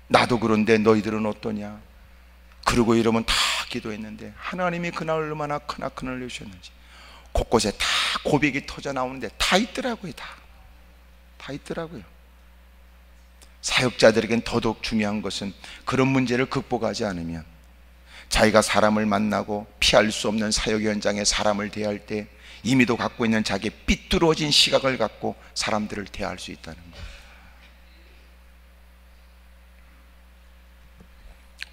나도 그런데 너희들은 어떠냐, 그러고 이러면 다 기도했는데 하나님이 그날 얼마나 큰 악을 내주셨는지 곳곳에 다 고백이 터져 나오는데 다 있더라고요. 다 있더라고요. 사역자들에겐 더더욱 중요한 것은 그런 문제를 극복하지 않으면 자기가 사람을 만나고 피할 수 없는 사역 현장에 사람을 대할 때 이미도 갖고 있는 자기의 삐뚤어진 시각을 갖고 사람들을 대할 수 있다는 거예요.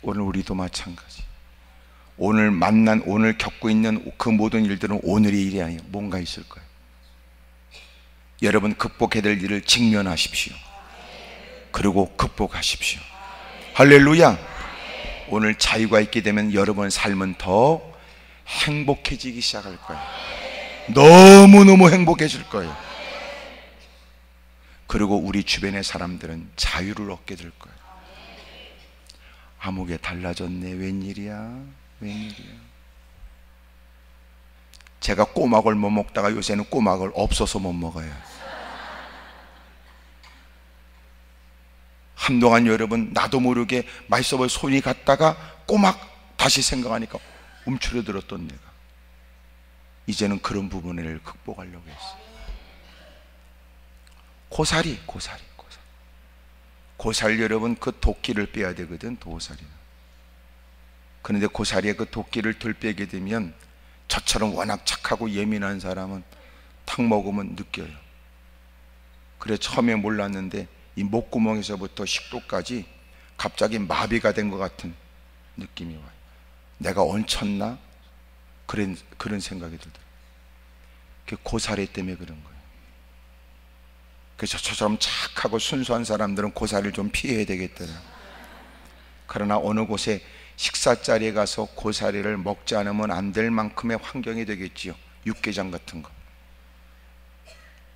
오늘 우리도 마찬가지. 오늘 만난, 오늘 겪고 있는 그 모든 일들은 오늘의 일이 아니에요. 뭔가 있을 거예요. 여러분 극복해야 될 일을 직면하십시오. 그리고 극복하십시오. 할렐루야. 오늘 자유가 있게 되면 여러분의 삶은 더 행복해지기 시작할 거예요. 너무너무 행복해질 거예요. 그리고 우리 주변의 사람들은 자유를 얻게 될 거예요. 아무게 달라졌네. 웬일이야? 웬일이야? 제가 꼬막을 못 먹다가 요새는 꼬막을 없어서 못 먹어요. 한동안 여러분 나도 모르게 맛있어 보여 손이 갔다가 꼬막 다시 생각하니까 움츠러들었던 내가 이제는 그런 부분을 극복하려고 했어요. 고사리 여러분, 그 도끼를 빼야 되거든. 도사리는. 그런데 고사리에 그 도끼를 덜 빼게 되면, 저처럼 워낙 착하고 예민한 사람은 탁 먹으면 느껴요. 그래 처음에 몰랐는데 이 목구멍에서부터 식도까지 갑자기 마비가 된 것 같은 느낌이 와요. 내가 얹혔나? 그런 생각이 들더라고요. 그 고사리 때문에 그런 거예요. 그래서 저처럼 착하고 순수한 사람들은 고사리를 좀 피해야 되겠더라. 그러나 어느 곳에 식사 자리에 가서 고사리를 먹지 않으면 안 될 만큼의 환경이 되겠지요. 육개장 같은 거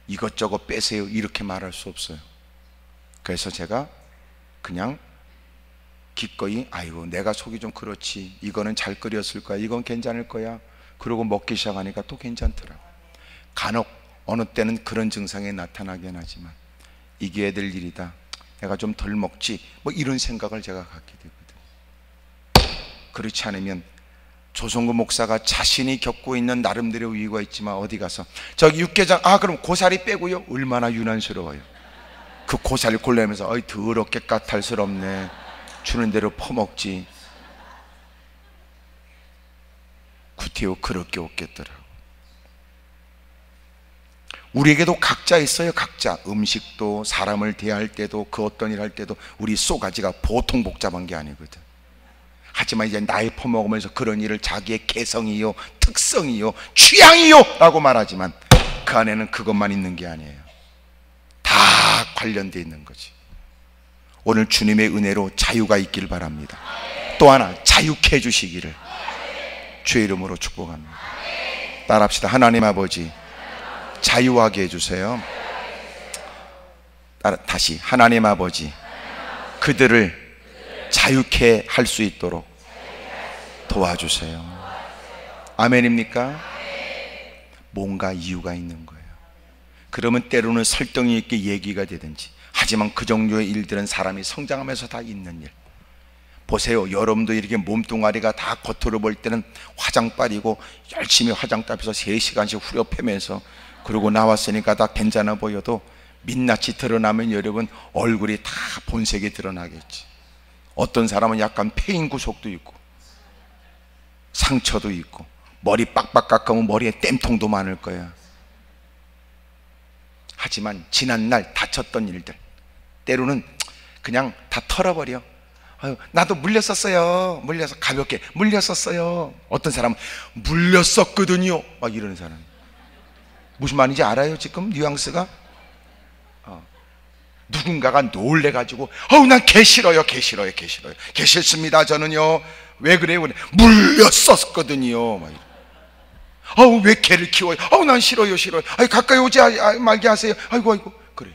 이것저것 빼세요 이렇게 말할 수 없어요. 그래서 제가 그냥 기꺼이 아이고 내가 속이 좀 그렇지, 이거는 잘 끓였을 거야, 이건 괜찮을 거야, 그러고 먹기 시작하니까 또 괜찮더라고. 간혹 어느 때는 그런 증상이 나타나긴 하지만 이겨야 될 일이다, 내가 좀 덜 먹지, 뭐 이런 생각을 제가 갖게 되거든요. 그렇지 않으면 조성구 목사가 자신이 겪고 있는 나름대로 이유가 있지만 어디 가서 저기 육개장 그럼 고사리 빼고요, 얼마나 유난스러워요. 그 고사리 골라면서 어이 더럽게 까탈스럽네, 주는 대로 퍼먹지, 구태여 그렇게 없겠더라고. 우리에게도 각자 있어요. 각자. 음식도, 사람을 대할 때도, 그 어떤 일 할 때도 우리 쏘가지가 보통 복잡한 게 아니거든. 하지만 이제 나이 퍼먹으면서 그런 일을 자기의 개성이요, 특성이요, 취향이요 라고 말하지만 그 안에는 그것만 있는 게 아니에요. 다 관련되어 있는 거지. 오늘 주님의 은혜로 자유가 있길 바랍니다. 또 하나, 자유케 해주시기를 주의 이름으로 축복합니다. 따라합시다. 하나님 아버지, 자유하게 해주세요. 다시, 하나님 아버지, 그들을 자유케 할 수 있도록 도와주세요. 아멘입니까? 뭔가 이유가 있는 거예요. 그러면 때로는 설득력 있게 얘기가 되든지, 하지만 그 정도의 일들은 사람이 성장하면서 다 있는 일. 보세요. 여러분도 이렇게 몸뚱아리가 다 겉으로 볼 때는 화장빨이고 열심히 화장땀에서 3시간씩 후려패면서 그러고 나왔으니까 다 괜찮아 보여도 민낯이 드러나면 여러분 얼굴이 다 본색이 드러나겠지. 어떤 사람은 약간 패인 구석도 있고 상처도 있고 머리 빡빡 깎으면 머리에 땜통도 많을 거야. 하지만 지난날 다쳤던 일들 때로는 그냥 다 털어버려. 아유, 나도 물렸었어요. 물려서 가볍게 물렸었어요. 어떤 사람은 물렸었거든요 막 이러는 사람. 무슨 말인지 알아요? 지금 뉘앙스가 누군가가 놀래가지고 난 개 싫어요, 개 싫어요, 개 싫어요, 개 싫습니다 저는요. 왜 그래요? 물렸었거든요 막 왜 개를 키워요? 난 싫어요, 싫어요. 가까이 오지 말게 하세요. 아이고 그래.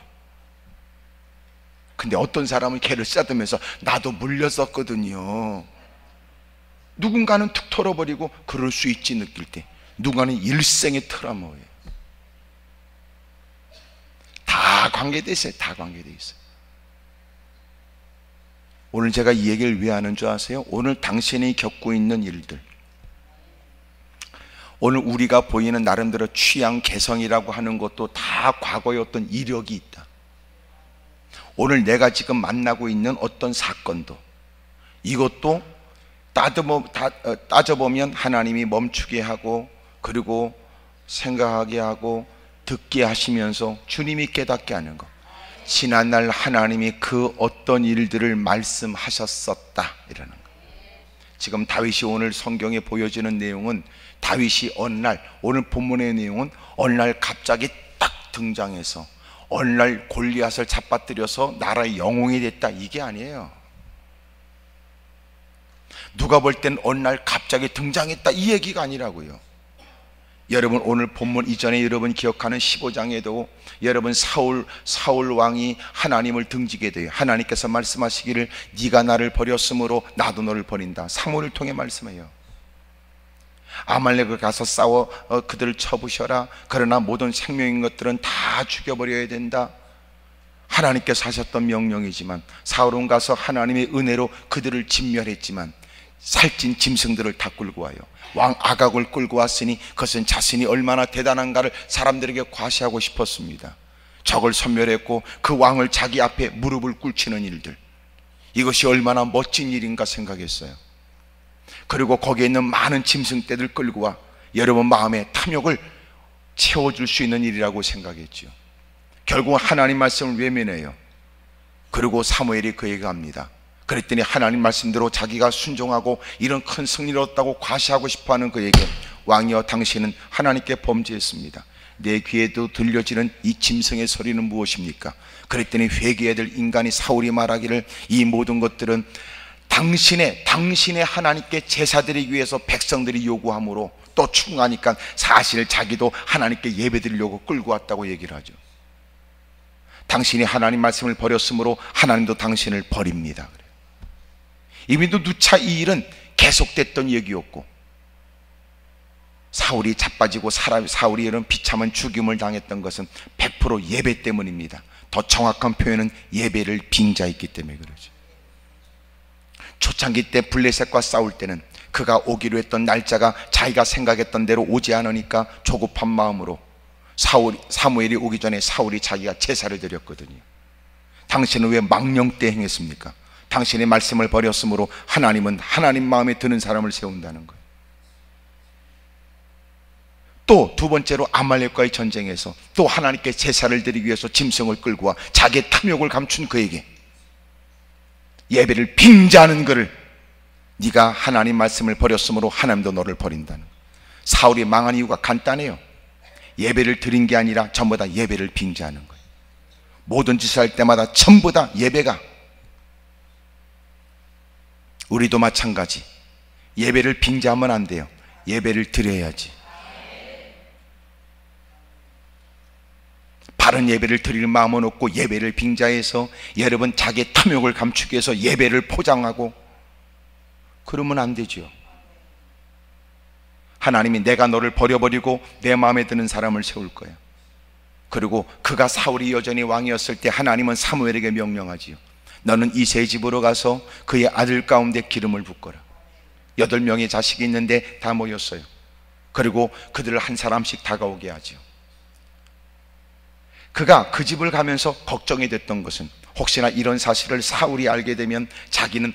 근데 어떤 사람은 개를 쓰다듬으면서 나도 물렸었거든요. 누군가는 툭 털어버리고 그럴 수 있지 느낄 때, 누군가는 일생의 트라우마예요. 다 관계되어 있어요. 다 관계되어 있어요. 오늘 제가 이 얘기를 왜 하는 줄 아세요? 오늘 당신이 겪고 있는 일들, 오늘 우리가 보이는 나름대로 취향, 개성이라고 하는 것도 다 과거의 어떤 이력이 있다. 오늘 내가 지금 만나고 있는 어떤 사건도, 이것도 따져보면 하나님이 멈추게 하고, 그리고 생각하게 하고, 듣게 하시면서 주님이 깨닫게 하는 것. 지난날 하나님이 그 어떤 일들을 말씀하셨었다 이라는 것. 지금 다윗이 오늘 성경에 보여지는 내용은, 다윗이 어느 날, 오늘 본문의 내용은 어느 날 갑자기 딱 등장해서 어느 날 골리앗을 잡아뜨려서 나라의 영웅이 됐다, 이게 아니에요. 누가 볼 땐 어느 날 갑자기 등장했다, 이 얘기가 아니라고요. 여러분 오늘 본문 이전에 여러분 기억하는 15장에도 여러분 사울 왕이 하나님을 등지게 돼요. 하나님께서 말씀하시기를 네가 나를 버렸으므로 나도 너를 버린다. 사무엘을 통해 말씀해요. 아말렉을 가서 싸워 그들을 쳐부셔라. 그러나 모든 생명인 것들은 다 죽여버려야 된다. 하나님께서 하셨던 명령이지만 사울은 가서 하나님의 은혜로 그들을 진멸했지만 살찐 짐승들을 다 끌고 와요. 왕 아각을 끌고 왔으니 그것은 자신이 얼마나 대단한가를 사람들에게 과시하고 싶었습니다. 적을 섬멸했고 그 왕을 자기 앞에 무릎을 꿇치는 일들, 이것이 얼마나 멋진 일인가 생각했어요. 그리고 거기에 있는 많은 짐승떼들 끌고 와 여러분 마음의 탐욕을 채워줄 수 있는 일이라고 생각했죠. 결국 하나님 말씀을 외면해요. 그리고 사무엘이 그에게 갑니다. 그랬더니 하나님 말씀대로 자기가 순종하고 이런 큰 승리를 얻었다고 과시하고 싶어하는 그에게, 왕이여 당신은 하나님께 범죄했습니다. 내 귀에도 들려지는 이 짐승의 소리는 무엇입니까? 그랬더니 회개해야 될 인간이 사울이 말하기를 이 모든 것들은 당신의 하나님께 제사 드리기 위해서 백성들이 요구함으로, 또 충하니까 사실 자기도 하나님께 예배 드리려고 끌고 왔다고 얘기를 하죠. 당신이 하나님 말씀을 버렸으므로 하나님도 당신을 버립니다. 이미도 누차 이 일은 계속됐던 얘기였고, 사울이 자빠지고 사울이 이런 비참한 죽임을 당했던 것은 100% 예배 때문입니다. 더 정확한 표현은 예배를 빙자했기 때문에 그러죠. 초창기 때 블레셋과 싸울 때는 그가 오기로 했던 날짜가 자기가 생각했던 대로 오지 않으니까 조급한 마음으로 사무엘이 오기 전에 사울이 자기가 제사를 드렸거든요. 당신은 왜 망령 때 행했습니까? 당신의 말씀을 버렸으므로 하나님은 하나님 마음에 드는 사람을 세운다는 거예요. 또 두 번째로 아말렉과의 전쟁에서 또 하나님께 제사를 드리기 위해서 짐승을 끌고 와 자기의 탐욕을 감춘 그에게 예배를 빙자하는 그를 네가 하나님 말씀을 버렸으므로 하나님도 너를 버린다는 거예요. 사울이 망한 이유가 간단해요. 예배를 드린 게 아니라 전부 다 예배를 빙자하는 거예요. 모든 짓을 할 때마다 전부 다 예배가. 우리도 마찬가지. 예배를 빙자하면 안 돼요. 예배를 드려야지. 바른 예배를 드릴 마음은 없고 예배를 빙자해서 여러분 자기의 탐욕을 감추기 위해서 예배를 포장하고 그러면 안 되죠. 하나님이 내가 너를 버려버리고 내 마음에 드는 사람을 세울 거야. 그리고 그가 사울이 여전히 왕이었을 때 하나님은 사무엘에게 명령하지요. 너는 이새의 집으로 가서 그의 아들 가운데 기름을 붓거라. 8명의 자식이 있는데 다 모였어요. 그리고 그들을 한 사람씩 다가오게 하지요. 그가 그 집을 가면서 걱정이 됐던 것은 혹시나 이런 사실을 사울이 알게 되면 자기는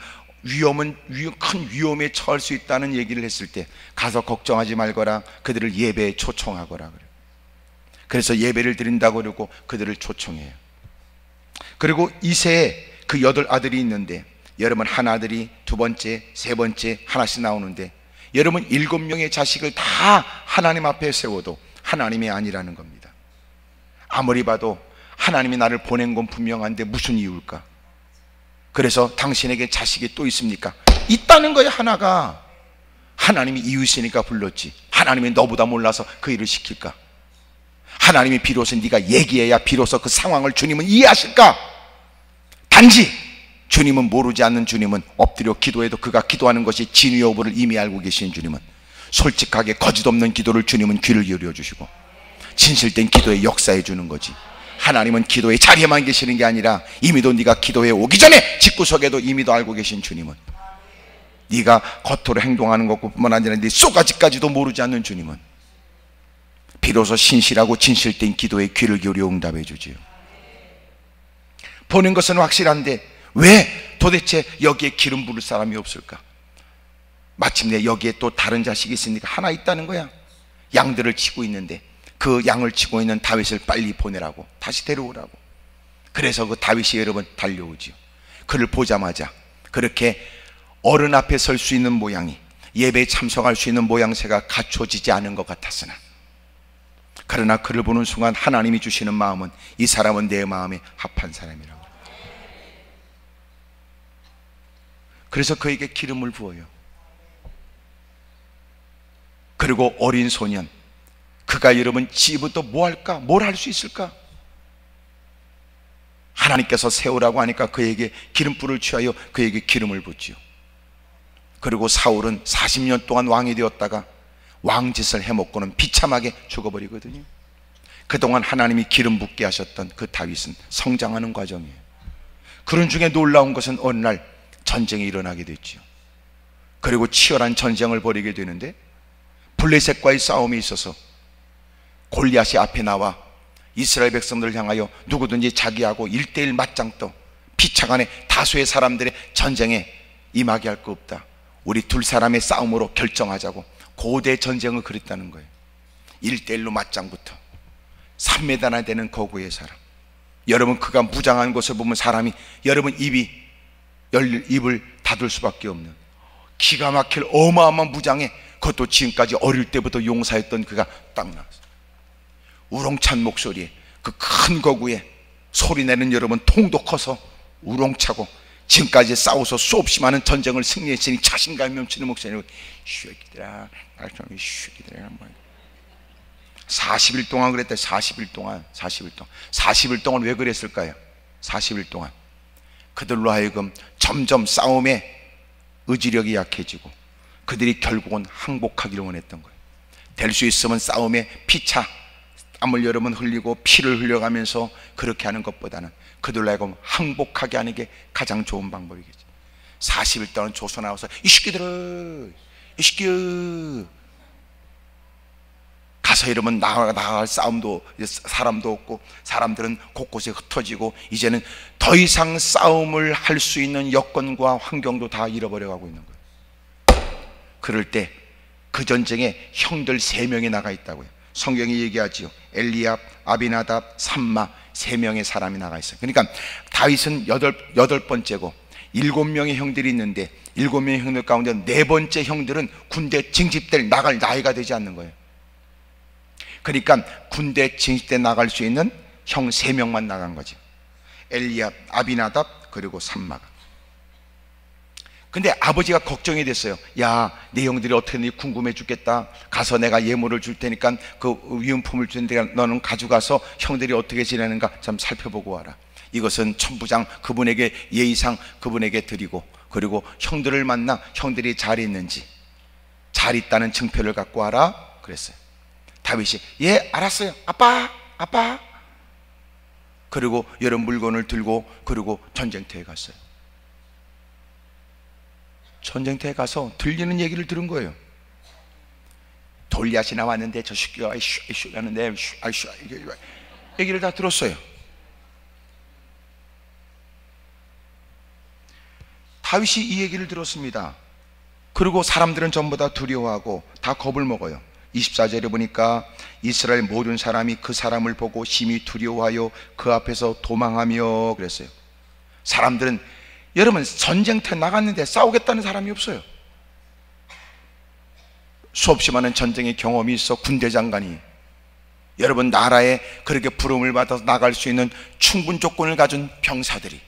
큰 위험에 처할 수 있다는 얘기를 했을 때 가서 걱정하지 말거라. 그들을 예배에 초청하거라 그래요. 그래서 예배를 드린다고 그러고 그들을 초청해요. 그리고 이새에 그 8아들이 있는데 여러분 한 아들이 두 번째, 세 번째 하나씩 나오는데 여러분 7명의 자식을 다 하나님 앞에 세워도 하나님이 아니라는 겁니다. 아무리 봐도 하나님이 나를 보낸 건 분명한데 무슨 이유일까? 그래서 당신에게 자식이 또 있습니까? 있다는 거예요. 하나가. 하나님이 이유시니까 불렀지. 하나님이 너보다 몰라서 그 일을 시킬까? 하나님이 비로소 네가 얘기해야 비로소 그 상황을 주님은 이해하실까? 단지 주님은 모르지 않는 주님은 엎드려 기도해도 그가 기도하는 것이 진위 여부를 이미 알고 계신 주님은 솔직하게 거짓 없는 기도를 주님은 귀를 기울여 주시고 진실된 기도에 역사해 주는 거지. 하나님은 기도의 자리에만 계시는 게 아니라 이미도 네가 기도해 오기 전에 집구석에도 이미도 알고 계신 주님은 네가 겉으로 행동하는 것뿐만 아니라 네 속까지도 모르지 않는 주님은 비로소 신실하고 진실된 기도에 귀를 기울여 응답해 주지요. 보는 것은 확실한데 왜 도대체 여기에 기름 부을 사람이 없을까? 마침내 여기에 또 다른 자식이 있으니까 하나 있다는 거야. 양들을 치고 있는데 그 양을 치고 있는 다윗을 빨리 보내라고, 다시 데려오라고. 그래서 그 다윗이 여러분 달려오지요. 그를 보자마자 그렇게 어른 앞에 설 수 있는 모양이, 예배에 참석할 수 있는 모양새가 갖춰지지 않은 것 같았으나 그러나 그를 보는 순간 하나님이 주시는 마음은 이 사람은 내 마음에 합한 사람이라고. 그래서 그에게 기름을 부어요. 그리고 어린 소년, 그가 여러분 지금부터 뭐 할까? 뭘 할 수 있을까? 하나님께서 세우라고 하니까 그에게 기름불을 취하여 그에게 기름을 붓지요. 그리고 사울은 40년 동안 왕이 되었다가 왕짓을 해먹고는 비참하게 죽어버리거든요. 그동안 하나님이 기름 붓게 하셨던 그 다윗은 성장하는 과정이에요. 그런 중에 놀라운 것은 어느 날 전쟁이 일어나게 됐지요. 그리고 치열한 전쟁을 벌이게 되는데 블레셋과의 싸움이 있어서 골리앗이 앞에 나와 이스라엘 백성들을 향하여 누구든지 자기하고 1대1 맞짱떠 피차간에 다수의 사람들의 전쟁에 임하게 할 거 없다. 우리 두 사람의 싸움으로 결정하자고 고대 전쟁을 그랬다는 거예요. 1대1로 맞짱부터 3m나 되는 거구의 사람. 여러분 그가 무장한 것을 보면 사람이 여러분 입을 닫을 수밖에 없는 기가 막힐 어마어마한 무장에, 그것도 지금까지 어릴 때부터 용사했던 그가 딱 나왔어요. 우렁찬 목소리에 그 큰 거구에 소리내는 여러분 통도 커서 우렁차고 지금까지 싸워서 수없이 많은 전쟁을 승리했으니 자신감이 넘치는 목소리로 슈기들아, 슈기들아. 40일 동안 그랬대. 40일 동안 왜 그랬을까요? 40일 동안 그들로 하여금 점점 싸움에 의지력이 약해지고 그들이 결국은 항복하기를 원했던 거예요. 될 수 있으면 싸움에 피차 땀을 여러분 흘리고 피를 흘려가면서 그렇게 하는 것보다는 그들로 하여금 항복하게 하는 게 가장 좋은 방법이겠죠. 40일 동안 조서 나와서 이 새끼들아, 이 새끼야, 가서 여러분 나갈 싸움도 사람도 없고 사람들은 곳곳에 흩어지고 이제는 더 이상 싸움을 할 수 있는 여건과 환경도 다 잃어버려 가고 있는 거예요. 그럴 때 그 전쟁에 형들 3명이 나가 있다고요. 성경이 얘기하지요. 엘리압, 아비나답, 삼마, 3명의 사람이 나가 있어요. 그러니까 다윗은 여덟 번째고 7명의 형들이 있는데 7명의 형들 가운데 4번째 형들은 군대 징집될 나갈 나이가 되지 않는 거예요. 그러니까 군대 징집대 나갈 수 있는 형 3명만 나간 거죠. 엘리압, 아비나답, 그리고 삼마가. 근데 아버지가 걱정이 됐어요. 야, 내 형들이 어떻게 되는지 궁금해 죽겠다. 가서 내가 예물을 줄 테니까 그 위음품을 줄 테니까 너는 가져가서 형들이 어떻게 지내는가 좀 살펴보고 와라. 이것은 천부장 그분에게 예의상 그분에게 드리고, 그리고 형들을 만나 형들이 잘 있는지, 잘 있다는 증표를 갖고 와라 그랬어요. 다윗이 예 알았어요 아빠. 그리고 여러 물건을 들고 그리고 전쟁터에 갔어요. 전쟁터에 가서 들리는 얘기를 들은 거예요. 돌리앗이 나왔는데 저 새끼가 슈 하는데 얘기를 다 들었어요. 다윗이 이 얘기를 들었습니다. 그리고 사람들은 전부 다 두려워하고 다 겁을 먹어요. 24절에 보니까 이스라엘 모든 사람이 그 사람을 보고 심히 두려워하여 그 앞에서 도망하며 그랬어요. 사람들은, 여러분 전쟁터에 나갔는데 싸우겠다는 사람이 없어요. 수없이 많은 전쟁의 경험이 있어 군대 장관이, 여러분 나라에 그렇게 부름을 받아서 나갈 수 있는 충분 조건을 가진 병사들이,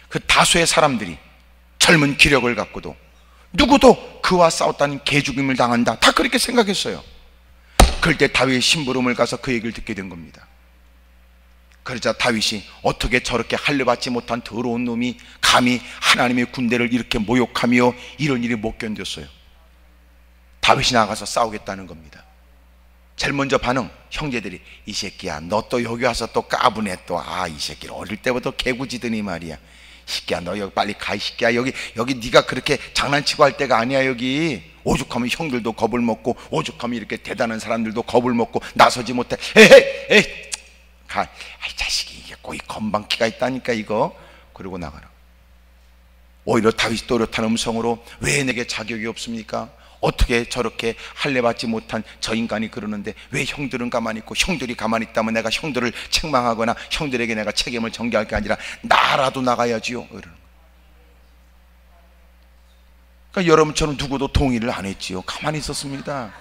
그 다수의 사람들이 젊은 기력을 갖고도 누구도 그와 싸웠다는 개죽임을 당한다, 다 그렇게 생각했어요. 그럴 때 다윗이 심부름을 가서 그 얘기를 듣게 된 겁니다. 그러자 다윗이 어떻게 저렇게 할례받지 못한 더러운 놈이 감히 하나님의 군대를 이렇게 모욕하며 이런 일이 못 견뎠어요. 다윗이 나가서 싸우겠다는 겁니다. 제일 먼저 반응, 형제들이 이 새끼야 너 또 여기 와서 또 까부네 또, 이 새끼를 어릴 때부터 개구지더니 말이야, 이 새끼야 너 여기 빨리 가, 이 새끼야 여기 네가 그렇게 장난치고 할 때가 아니야. 여기 오죽하면 형들도 겁을 먹고, 오죽하면 이렇게 대단한 사람들도 겁을 먹고 나서지 못해. 에이 가, 이 자식이 이게 꼬이 건방기가 있다니까 이거. 그러고 나가라. 오히려 다윗이 또렷한 음성으로 왜 내게 자격이 없습니까? 어떻게 저렇게 할례받지 못한 저 인간이 그러는데 왜 형들은 가만히 있고, 형들이 가만히 있다면 내가 형들을 책망하거나 형들에게 내가 책임을 전가할 게 아니라 나라도 나가야지요. 그러니까 여러분처럼 누구도 동의를 안 했지요. 가만히 있었습니다.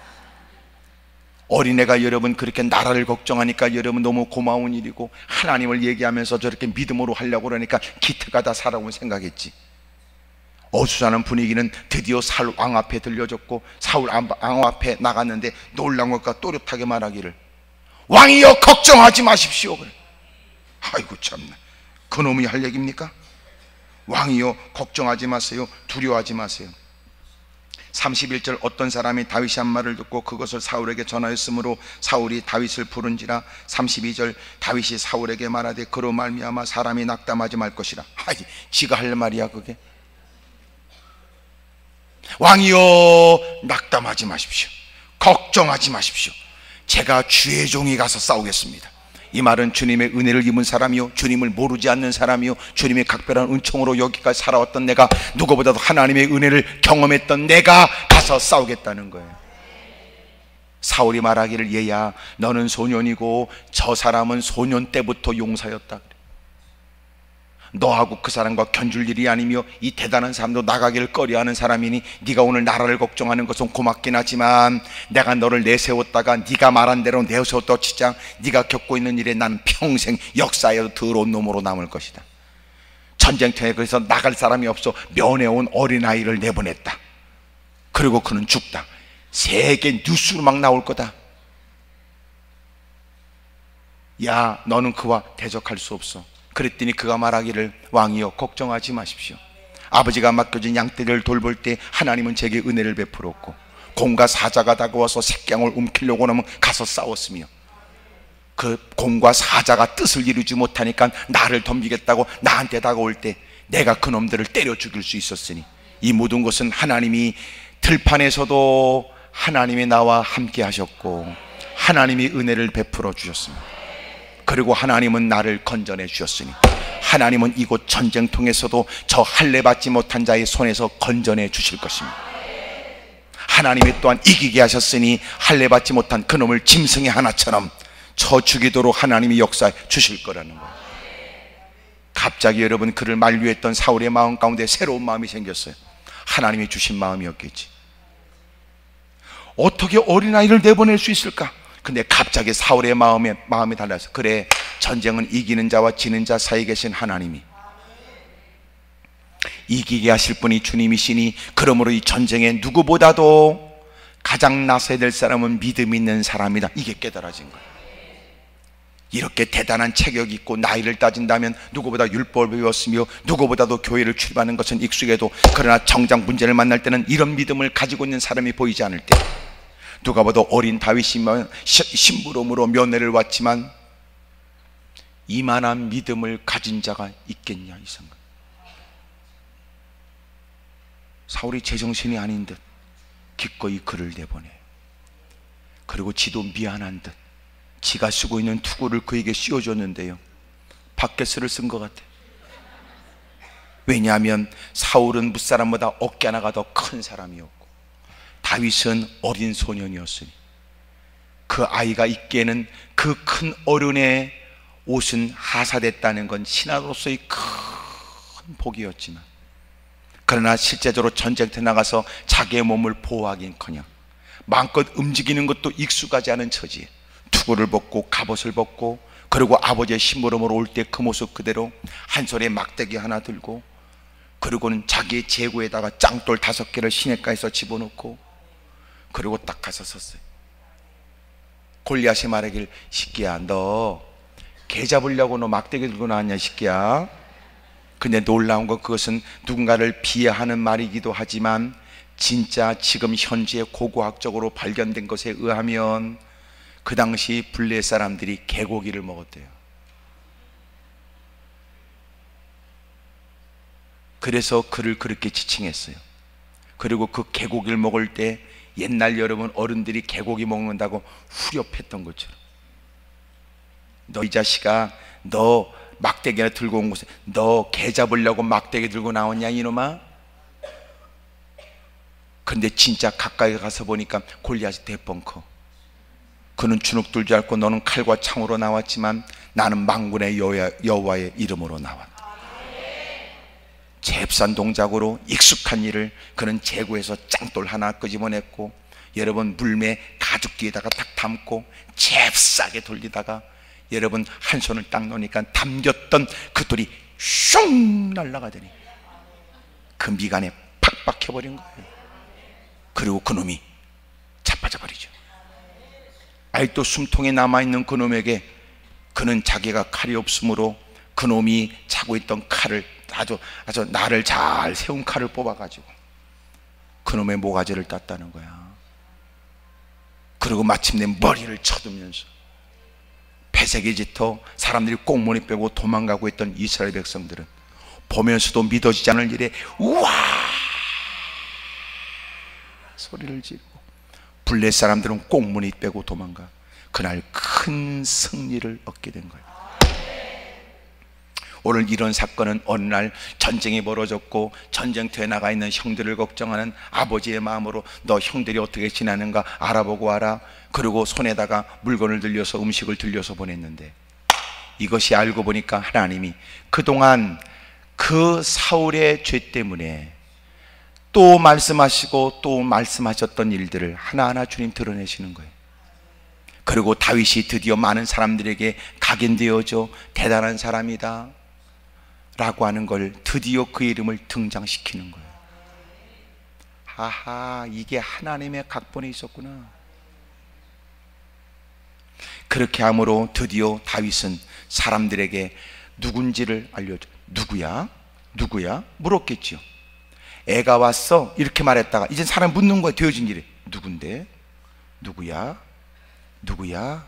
어린애가 여러분 그렇게 나라를 걱정하니까 여러분 너무 고마운 일이고, 하나님을 얘기하면서 저렇게 믿음으로 하려고 그러니까 기특하다 다 살아온 생각했지. 어수선한 분위기는 드디어 사울 왕 앞에 들려졌고, 사울 왕 앞에 나갔는데 놀라운 것과 또렷하게 말하기를 왕이여 걱정하지 마십시오. 그래. 아이고 참나, 그놈이 할 얘기입니까? 왕이여 걱정하지 마세요, 두려워하지 마세요. 31절, 어떤 사람이 다윗이 한 말을 듣고 그것을 사울에게 전하였으므로 사울이 다윗을 부른지라. 32절, 다윗이 사울에게 말하되 그로 말미암아 사람이 낙담하지 말 것이라. 지가 할 말이야 그게. 왕이여 낙담하지 마십시오, 걱정하지 마십시오, 제가 주의 종이 가서 싸우겠습니다. 이 말은 주님의 은혜를 입은 사람이요, 주님을 모르지 않는 사람이요, 주님의 각별한 은총으로 여기까지 살아왔던 내가, 누구보다도 하나님의 은혜를 경험했던 내가 가서 싸우겠다는 거예요. 사울이 말하기를 얘야 너는 소년이고 저 사람은 소년 때부터 용사였다. 너하고 그 사람과 견줄 일이 아니며 이 대단한 사람도 나가기를 꺼려하는 사람이니 네가 오늘 나라를 걱정하는 것은 고맙긴 하지만 내가 너를 내세웠다가 네가 말한 대로 내세웠다 치자 네가 겪고 있는 일에 나는 평생 역사에도 더러운 놈으로 남을 것이다. 전쟁터에 그래서 나갈 사람이 없어 면회온 어린아이를 내보냈다. 그리고 그는 죽다. 세계 뉴스로 막 나올 거다. 야 너는 그와 대적할 수 없어. 그랬더니 그가 말하기를 왕이여 걱정하지 마십시오. 아버지가 맡겨진 양떼를 돌볼 때 하나님은 제게 은혜를 베풀었고, 곰과 사자가 다가와서 새끼양을 움키려고 하면 가서 싸웠으며, 그 곰과 사자가 뜻을 이루지 못하니까 나를 덤비겠다고 나한테 다가올 때 내가 그놈들을 때려 죽일 수 있었으니, 이 모든 것은 하나님이 들판에서도 하나님이 나와 함께 하셨고 하나님이 은혜를 베풀어 주셨습니다. 그리고 하나님은 나를 건져내 주셨으니 하나님은 이곳 전쟁통에서도 저 할례받지 못한 자의 손에서 건져내 주실 것입니다. 하나님이 또한 이기게 하셨으니 할례 받지 못한 그놈을 짐승의 하나처럼 쳐 죽이도록 하나님이 역사해 주실 거라는 거예요. 갑자기 여러분, 그를 만류했던 사울의 마음 가운데 새로운 마음이 생겼어요. 하나님이 주신 마음이었겠지. 어떻게 어린아이를 내보낼 수 있을까? 근데 갑자기 사울의 마음이 달라서, 그래, 전쟁은 이기는 자와 지는 자 사이에 계신 하나님이 이기게 하실 분이 주님이시니, 그러므로 이 전쟁에 누구보다도 가장 나서야 될 사람은 믿음 있는 사람이다. 이게 깨달아진 거예요. 이렇게 대단한 체격이 있고 나이를 따진다면 누구보다 율법을 배웠으며 누구보다도 교회를 출입하는 것은 익숙해도, 그러나 정작 문제를 만날 때는 이런 믿음을 가지고 있는 사람이 보이지 않을 때, 누가 봐도 어린 다윗이면 심부름으로 면회를 왔지만 이만한 믿음을 가진 자가 있겠냐, 이 생각. 사울이 제정신이 아닌 듯 기꺼이 그를 내보내. 그리고 지도 미안한 듯 지가 쓰고 있는 투구를 그에게 씌워줬는데요, 바켓스를 쓴 것 같아. 왜냐하면 사울은 무사람보다 어깨 하나가 더 큰 사람이었고 다윗은 어린 소년이었으니, 그 아이가 있기에는 그 큰 어른의 옷은 하사됐다는 건 신하로서의 큰 복이었지만, 그러나 실제적으로 전쟁터에 나가서 자기의 몸을 보호하긴커녕 마음껏 움직이는 것도 익숙하지 않은 처지에 투구를 벗고 갑옷을 벗고, 그리고 아버지의 심부름으로 올 때 그 모습 그대로 한 손에 막대기 하나 들고, 그리고는 자기의 제구에다가 짱돌 5개를 시냇가에서 집어넣고, 그리고 딱 가서 섰어요. 골리앗이 말하길, 새끼야, 너 개 잡으려고 너 막대기 들고 나왔냐, 새끼야. 근데 놀라운 건, 그것은 누군가를 비하하는 말이기도 하지만 진짜 지금 현재 고고학적으로 발견된 것에 의하면 그 당시 블레 사람들이 개고기를 먹었대요. 그래서 그를 그렇게 지칭했어요. 그리고 그 개고기를 먹을 때 옛날 여러분 어른들이 개고기 먹는다고 후렵했던 것처럼, 너 이 자식아, 너 막대기나 들고 온 곳에 너 개 잡으려고 막대기 들고 나왔냐, 이놈아? 근데 진짜 가까이 가서 보니까 골리앗이 대뻥커. 그는 주눅들 줄 알고 너는 칼과 창으로 나왔지만 나는 만군의 여호와의 이름으로 나왔다. 잽싼 동작으로 익숙한 일을 그는 제구해서 짱돌 하나 끄집어냈고, 여러분 물매 가죽 뒤에다가 딱 담고 잽싸게 돌리다가 여러분 한 손을 딱 놓으니까 담겼던 그 돌이 슝 날아가더니 그 미간에 팍 박혀버린 거예요. 그리고 그놈이 자빠져 버리죠. 아직도 숨통에 남아있는 그놈에게, 그는 자기가 칼이 없으므로 그놈이 차고 있던 칼을 아주 나를 잘 세운 칼을 뽑아가지고 그놈의 모가지를 땄다는 거야. 그리고 마침내 머리를 쳐두면서 배색이 짙어 사람들이 꽁무니 빼고 도망가고 있던 이스라엘 백성들은 보면서도 믿어지지 않을 일에 우와 소리를 지르고, 블레 사람들은 꽁무니 빼고 도망가 그날 큰 승리를 얻게 된 거예요. 오늘 이런 사건은 어느 날 전쟁이 벌어졌고 전쟁터에 나가 있는 형들을 걱정하는 아버지의 마음으로 너 형들이 어떻게 지나는가 알아보고 와라. 그리고 손에다가 물건을 들려서 음식을 들려서 보냈는데, 이것이 알고 보니까 하나님이 그동안 그 사울의 죄 때문에 또 말씀하시고 또 말씀하셨던 일들을 하나하나 주님 드러내시는 거예요. 그리고 다윗이 드디어 많은 사람들에게 각인되어져 대단한 사람이다 라고 하는 걸 드디어 그 이름을 등장시키는 거예요. 아하, 이게 하나님의 각본에 있었구나. 그렇게 함으로 드디어 다윗은 사람들에게 누군지를 알려줘. 누구야? 누구야? 물었겠지요. 애가 왔어 이렇게 말했다가 이제 사람 묻는 거야. 되어진 일에 누군데? 누구야? 누구야?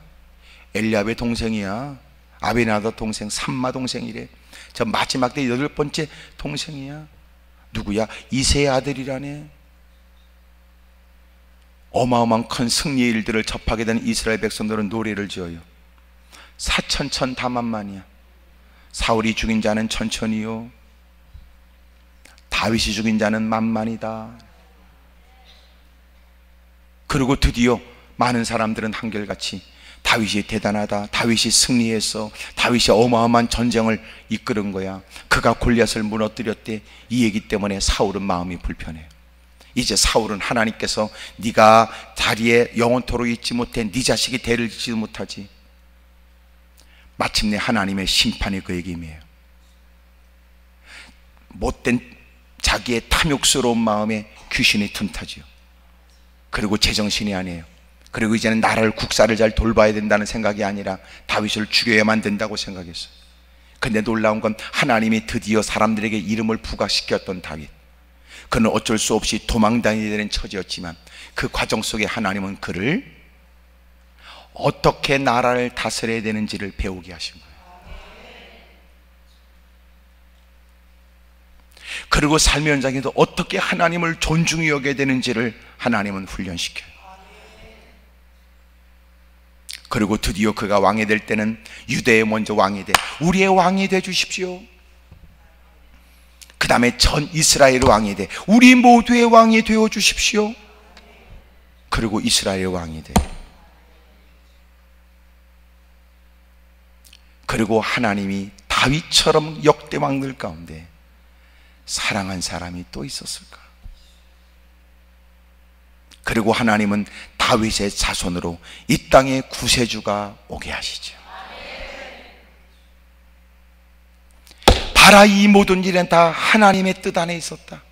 엘리압의 동생이야. 아비나답 동생, 삼마 동생이래. 저 마지막 때 8번째 동생이야. 누구야? 이새의 아들이라네. 어마어마한 큰 승리의 일들을 접하게 된 이스라엘 백성들은 노래를 지어요. 사천천 다만만이야. 사울이 죽인 자는 천천이요 다윗이 죽인 자는 만만이다. 그리고 드디어 많은 사람들은 한결같이 다윗이 대단하다, 다윗이 승리했어, 다윗이 어마어마한 전쟁을 이끄는 거야, 그가 골리앗을 무너뜨렸대, 이 얘기 때문에 사울은 마음이 불편해. 이제 사울은 하나님께서 네가 자리에 영원토록 있지 못해, 네 자식이 대를 짓지 못하지. 마침내 하나님의 심판이 그에게 임해요. 못된 자기의 탐욕스러운 마음에 귀신이 틈타지요. 그리고 제정신이 아니에요. 그리고 이제는 나라를, 국사를 잘 돌봐야 된다는 생각이 아니라 다윗을 죽여야만 된다고 생각했어요. 근데 놀라운 건 하나님이 드디어 사람들에게 이름을 부각시켰던 다윗, 그는 어쩔 수 없이 도망다니게 되는 처지였지만 그 과정 속에 하나님은 그를 어떻게 나라를 다스려야 되는지를 배우게 하신 거예요. 그리고 삶의 현장에도 어떻게 하나님을 존중히 여겨야 되는지를 하나님은 훈련시켜요. 그리고 드디어 그가 왕이 될 때는 유대에 먼저 왕이 돼, 우리의 왕이 돼 주십시오. 그 다음에 전 이스라엘 왕이 돼, 우리 모두의 왕이 되어 주십시오. 그리고 이스라엘 왕이 돼. 그리고 하나님이 다윗처럼 역대 왕들 가운데 사랑한 사람이 또 있었을까? 그리고 하나님은 다윗의 자손으로 이 땅에 구세주가 오게 하시죠. 봐라, 이 모든 일은 다 하나님의 뜻 안에 있었다.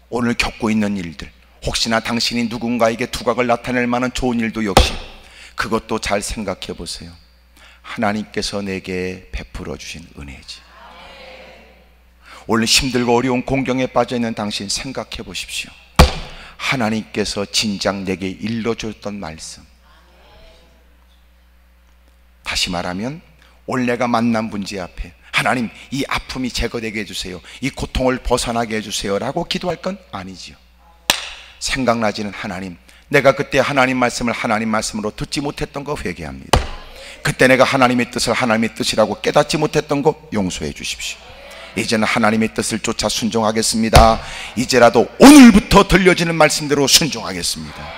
오늘 겪고 있는 일들, 혹시나 당신이 누군가에게 두각을 나타낼 만한 좋은 일도 역시 그것도 잘 생각해 보세요. 하나님께서 내게 베풀어 주신 은혜지. 오늘 힘들고 어려운 공경에 빠져 있는 당신 생각해 보십시오. 하나님께서 진작 내게 일러줬던 말씀. 다시 말하면 오늘 내가 만난 문제 앞에 하나님, 이 아픔이 제거되게 해주세요, 이 고통을 벗어나게 해주세요 라고 기도할 건 아니지요. 생각나지는 하나님, 내가 그때 하나님 말씀을 하나님 말씀으로 듣지 못했던 거 회개합니다. 그때 내가 하나님의 뜻을 하나님의 뜻이라고 깨닫지 못했던 거 용서해 주십시오. 이제는 하나님의 뜻을 쫓아 순종하겠습니다. 이제라도 오늘부터 들려지는 말씀대로 순종하겠습니다.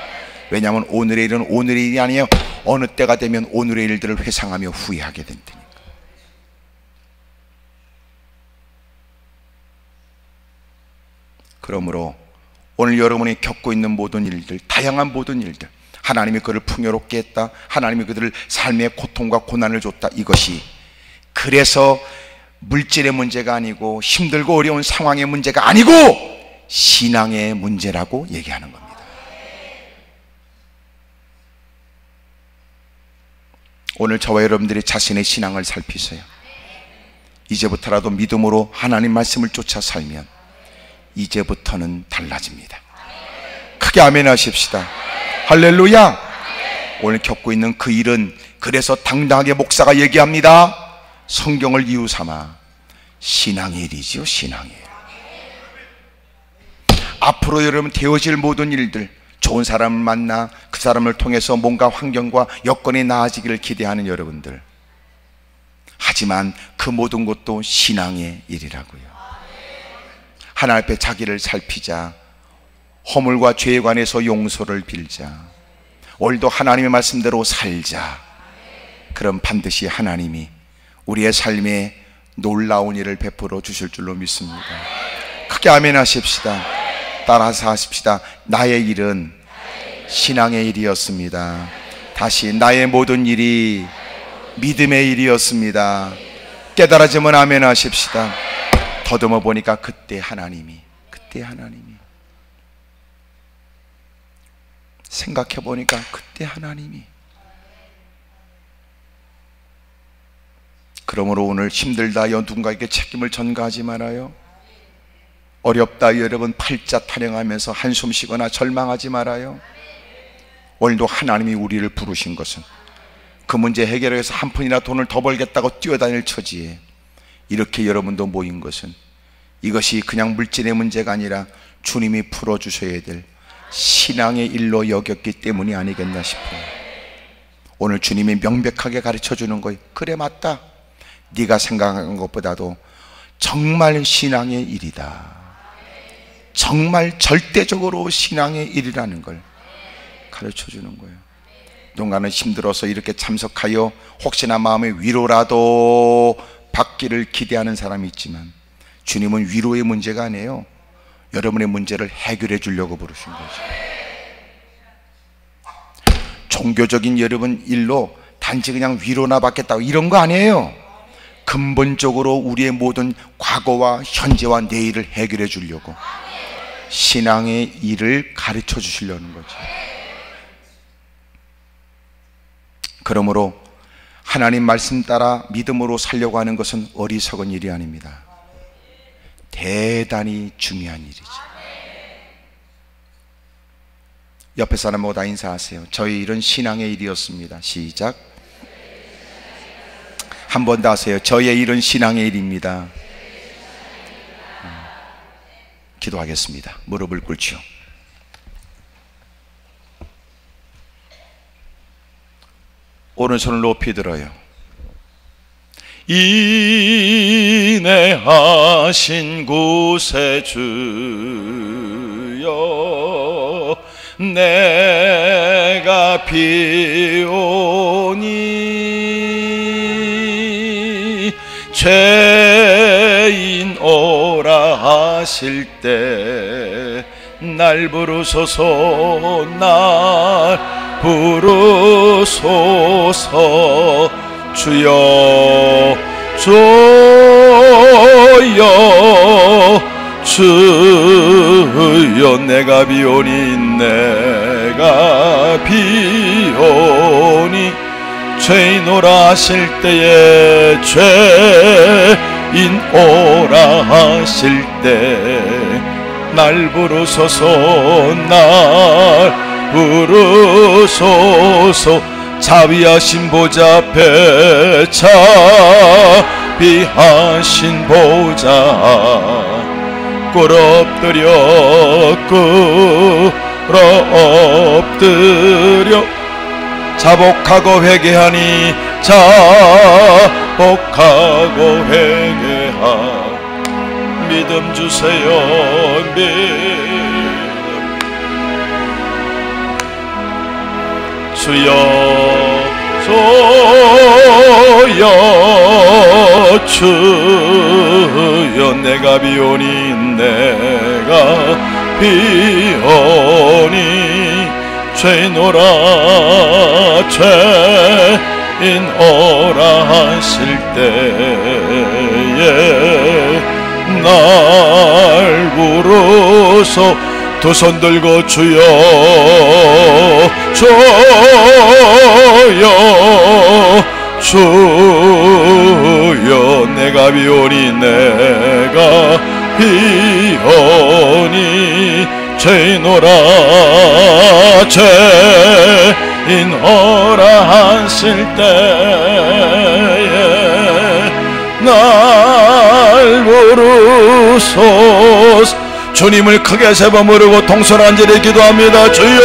왜냐하면 오늘의 일은 오늘의 일이 아니에요. 어느 때가 되면 오늘의 일들을 회상하며 후회하게 된 테니까. 그러므로 오늘 여러분이 겪고 있는 모든 일들, 다양한 모든 일들, 하나님이 그를 풍요롭게 했다, 하나님이 그들을 삶의 고통과 고난을 줬다, 이것이 그래서 물질의 문제가 아니고 힘들고 어려운 상황의 문제가 아니고 신앙의 문제라고 얘기하는 겁니다. 오늘 저와 여러분들이 자신의 신앙을 살피세요. 이제부터라도 믿음으로 하나님 말씀을 쫓아 살면 이제부터는 달라집니다. 크게 아멘 하십시다. 할렐루야. 오늘 겪고 있는 그 일은, 그래서 당당하게 목사가 얘기합니다. 성경을 이유 삼아 신앙의 일이지요. 신앙의 일. 앞으로 여러분 되어질 모든 일들, 좋은 사람을 만나 그 사람을 통해서 뭔가 환경과 여건이 나아지기를 기대하는 여러분들, 하지만 그 모든 것도 신앙의 일이라고요. 하나님 앞에 자기를 살피자, 허물과 죄에 관해서 용서를 빌자, 오늘도 하나님의 말씀대로 살자. 그럼 반드시 하나님이 우리의 삶에 놀라운 일을 베풀어 주실 줄로 믿습니다. 크게 아멘 하십시다. 따라서 하십시다. 나의 일은 신앙의 일이었습니다. 다시, 나의 모든 일이 믿음의 일이었습니다. 깨달아지면 아멘 하십시다. 더듬어 보니까 그때 하나님이 생각해 보니까 그때 하나님이. 그러므로 오늘 힘들다 누군가에게 책임을 전가하지 말아요. 어렵다 여러분 팔자 타령하면서 한숨 쉬거나 절망하지 말아요. 오늘도 하나님이 우리를 부르신 것은 그 문제 해결을 위해서 한 푼이나 돈을 더 벌겠다고 뛰어다닐 처지에 이렇게 여러분도 모인 것은, 이것이 그냥 물질의 문제가 아니라 주님이 풀어주셔야 될 신앙의 일로 여겼기 때문이 아니겠나 싶어요. 오늘 주님이 명백하게 가르쳐주는 거예요. 그래, 맞다. 네가 생각한 것보다도 정말 신앙의 일이다. 정말 절대적으로 신앙의 일이라는 걸 가르쳐 주는 거예요. 누군가는 힘들어서 이렇게 참석하여 혹시나 마음의 위로라도 받기를 기대하는 사람이 있지만, 주님은 위로의 문제가 아니에요. 여러분의 문제를 해결해 주려고 부르신 거죠. 종교적인 여러분 일로 단지 그냥 위로나 받겠다고 이런 거 아니에요. 근본적으로 우리의 모든 과거와 현재와 내일을 해결해 주려고 신앙의 일을 가르쳐 주시려는 거죠. 그러므로 하나님 말씀 따라 믿음으로 살려고 하는 것은 어리석은 일이 아닙니다. 대단히 중요한 일이죠. 옆에 사람하고 다 인사하세요. 저희 일은 신앙의 일이었습니다. 시작. 한 번 더 하세요. 저의 일은 신앙의 일입니다. 기도하겠습니다. 무릎을 꿇죠. 오른손을 높이 들어요. 인내하신 구세주여, 내가 비오니 죄인 오라 하실 때 날 부르소서, 날 부르소서. 주여 주여 내가 비오니, 내가 비오니 죄인 오라 하실 때에, 죄인 오라 하실 때 날 부르소서, 날 부르소서. 자비하신 보좌 앞에, 자비하신 보좌 꿇어 엎드려 자복하고 회개하니, 자복하고 회개하. 믿음 주세요. 주여 주여 내가 비오니, 내가 비오니 죄인 오라, 죄인 오라 하실 때에 날 부르소. 두 손 들고 주여 주여 내가 비오니, 내가 비오니 죄인 오라, 죄인 오라 하실 때에 날 부르소서. 주님을 크게 세 번 부르고 동서남지를 기도합니다. 주여